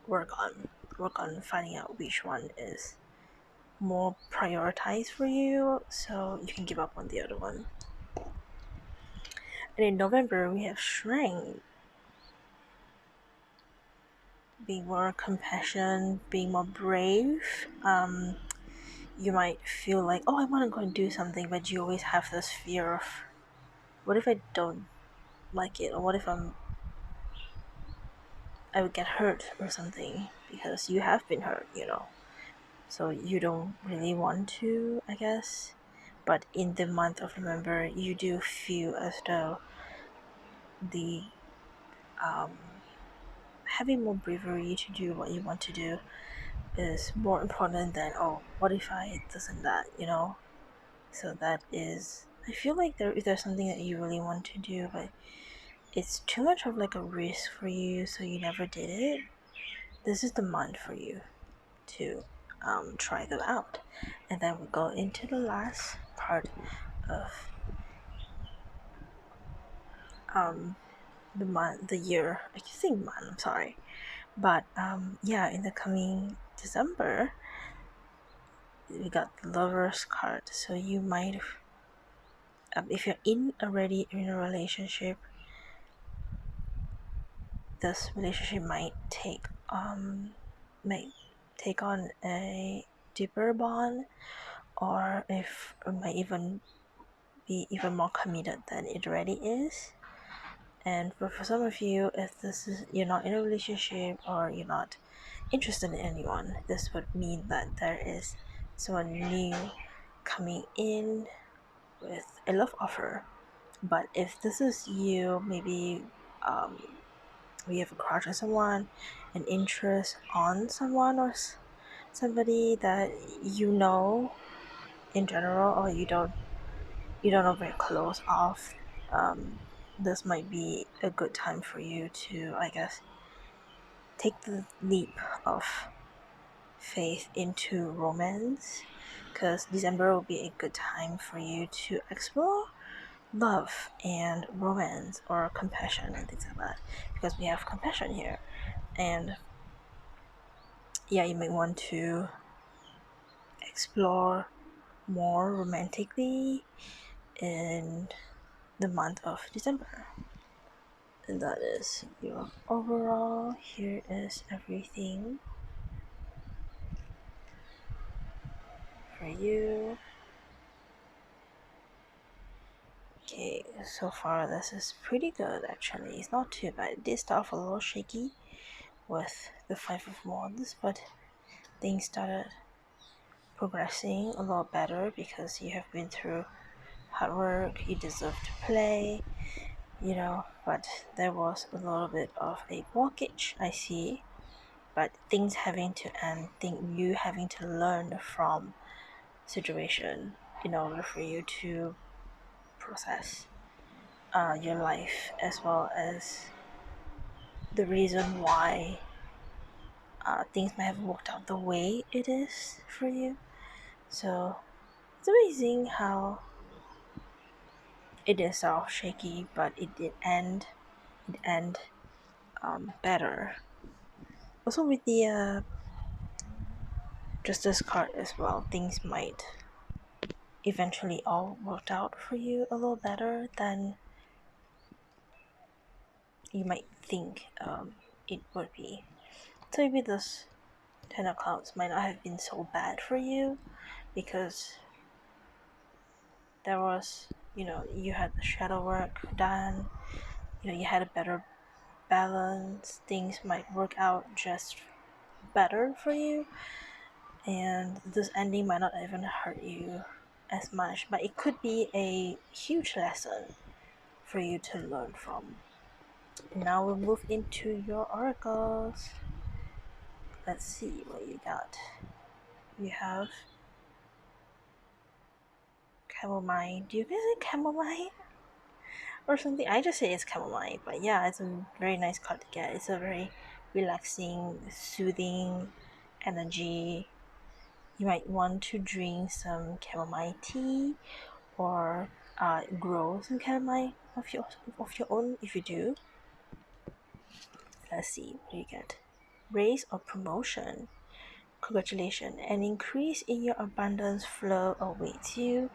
work on finding out which one is more prioritized for you, so you can give up on the other one. And in November we have Strength, being more compassion, being more brave. You might feel like, oh, I want to go and do something, but you always have this fear of, what if I don't like it, or what if I would get hurt or something, because you have been hurt, so you don't really want to, I guess. But in the month of November, you do feel as though the having more bravery to do what you want to do is more important than, oh, what if I this and that, So that is, I feel like if there's something that you really want to do, but it's too much of like a risk for you, so you never did it. This is the month for you to try them out. And then we go into the last part of the year. I think month, I'm sorry. But yeah, in the coming December, we got the Lover's card. So you might, if you're already in a relationship, this relationship might take on a deeper bond, or if it might even be even more committed than it already is. And for some of you, if you're not in a relationship or you're not interested in anyone, this would mean that there is someone new coming in with a love offer. But if this is you, maybe we have a crush on someone, an interest on someone, or somebody that in general, or you don't know very close off, this might be a good time for you to, I guess, take the leap of faith into romance, because December will be a good time for you to explore love and romance, or compassion and things like that, because we have compassion here. And yeah, you may want to explore more romantically in the month of December. And that is your overall. Here is everything for you. Okay, so far this is pretty good actually. It's not too bad. It did start off a little shaky with the Five of Wands, but things started progressing a lot better because you have been through hard work, you deserve to play, but there was a little bit of a blockage, I see. But things having to end, you having to learn from situation in order for you to process your life, as well as the reason why things might have worked out the way it is for you. So it's amazing how it is all shaky, but it did end. Better. Also with the Justice card as well, things might eventually all worked out for you a little better than you might think it would be. So maybe this 10 of clouds might not have been so bad for you because there was, you had the shadow work done, you had a better balance, things might work out just better for you, and this ending might not even hurt you as much, but it could be a huge lesson for you to learn from. Now we'll move into your oracles. Let's see what you got. You have chamomile. Do you guys say chamomile or something? I just say it's chamomile, but yeah, it's a very nice card to get. It's a very relaxing, soothing energy. You might want to drink some chamomile tea or grow some chamomile of your own if you do. Let's see what you get. Raise or promotion. Congratulations, an increase in your abundance flow awaits you.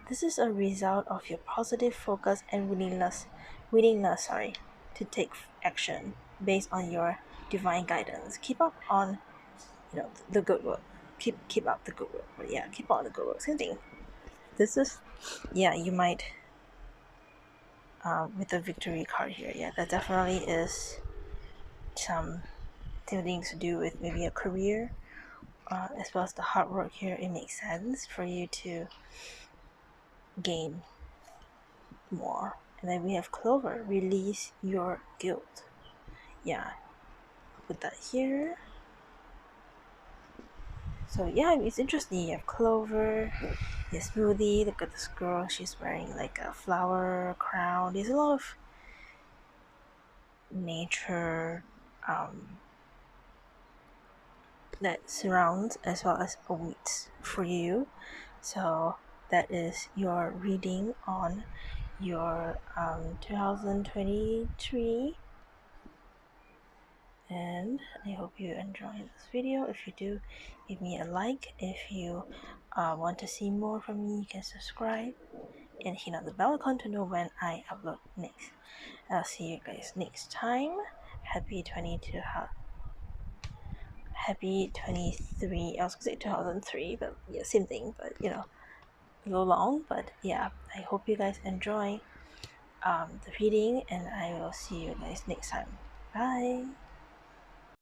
This is a result of your positive focus and willingness to take action based on your divine guidance. Keep up on the good work. Keep up the good work. But yeah, keep on the good work. Same thing. This is you might with the victory card here. Yeah, that definitely is some things to do with maybe a career. As well as the hard work here, it makes sense for you to gain more. And then we have Clover, release your guilt. Yeah, put that here. So yeah, it's interesting. You have Clover, you have Smoothie. Look at this girl, she's wearing like a flower crown. There's a lot of nature that surrounds as well as awaits for you. So that is your reading on your 2023, and I hope you enjoyed this video. If you do, give me a like. If you want to see more from me, you can subscribe and hit on the bell icon to know when I upload next. I'll see you guys next time. Happy 23. I was gonna say 2003, but yeah, same thing, but a little long. But yeah, I hope you guys enjoy the reading, and I will see you guys next time. Bye.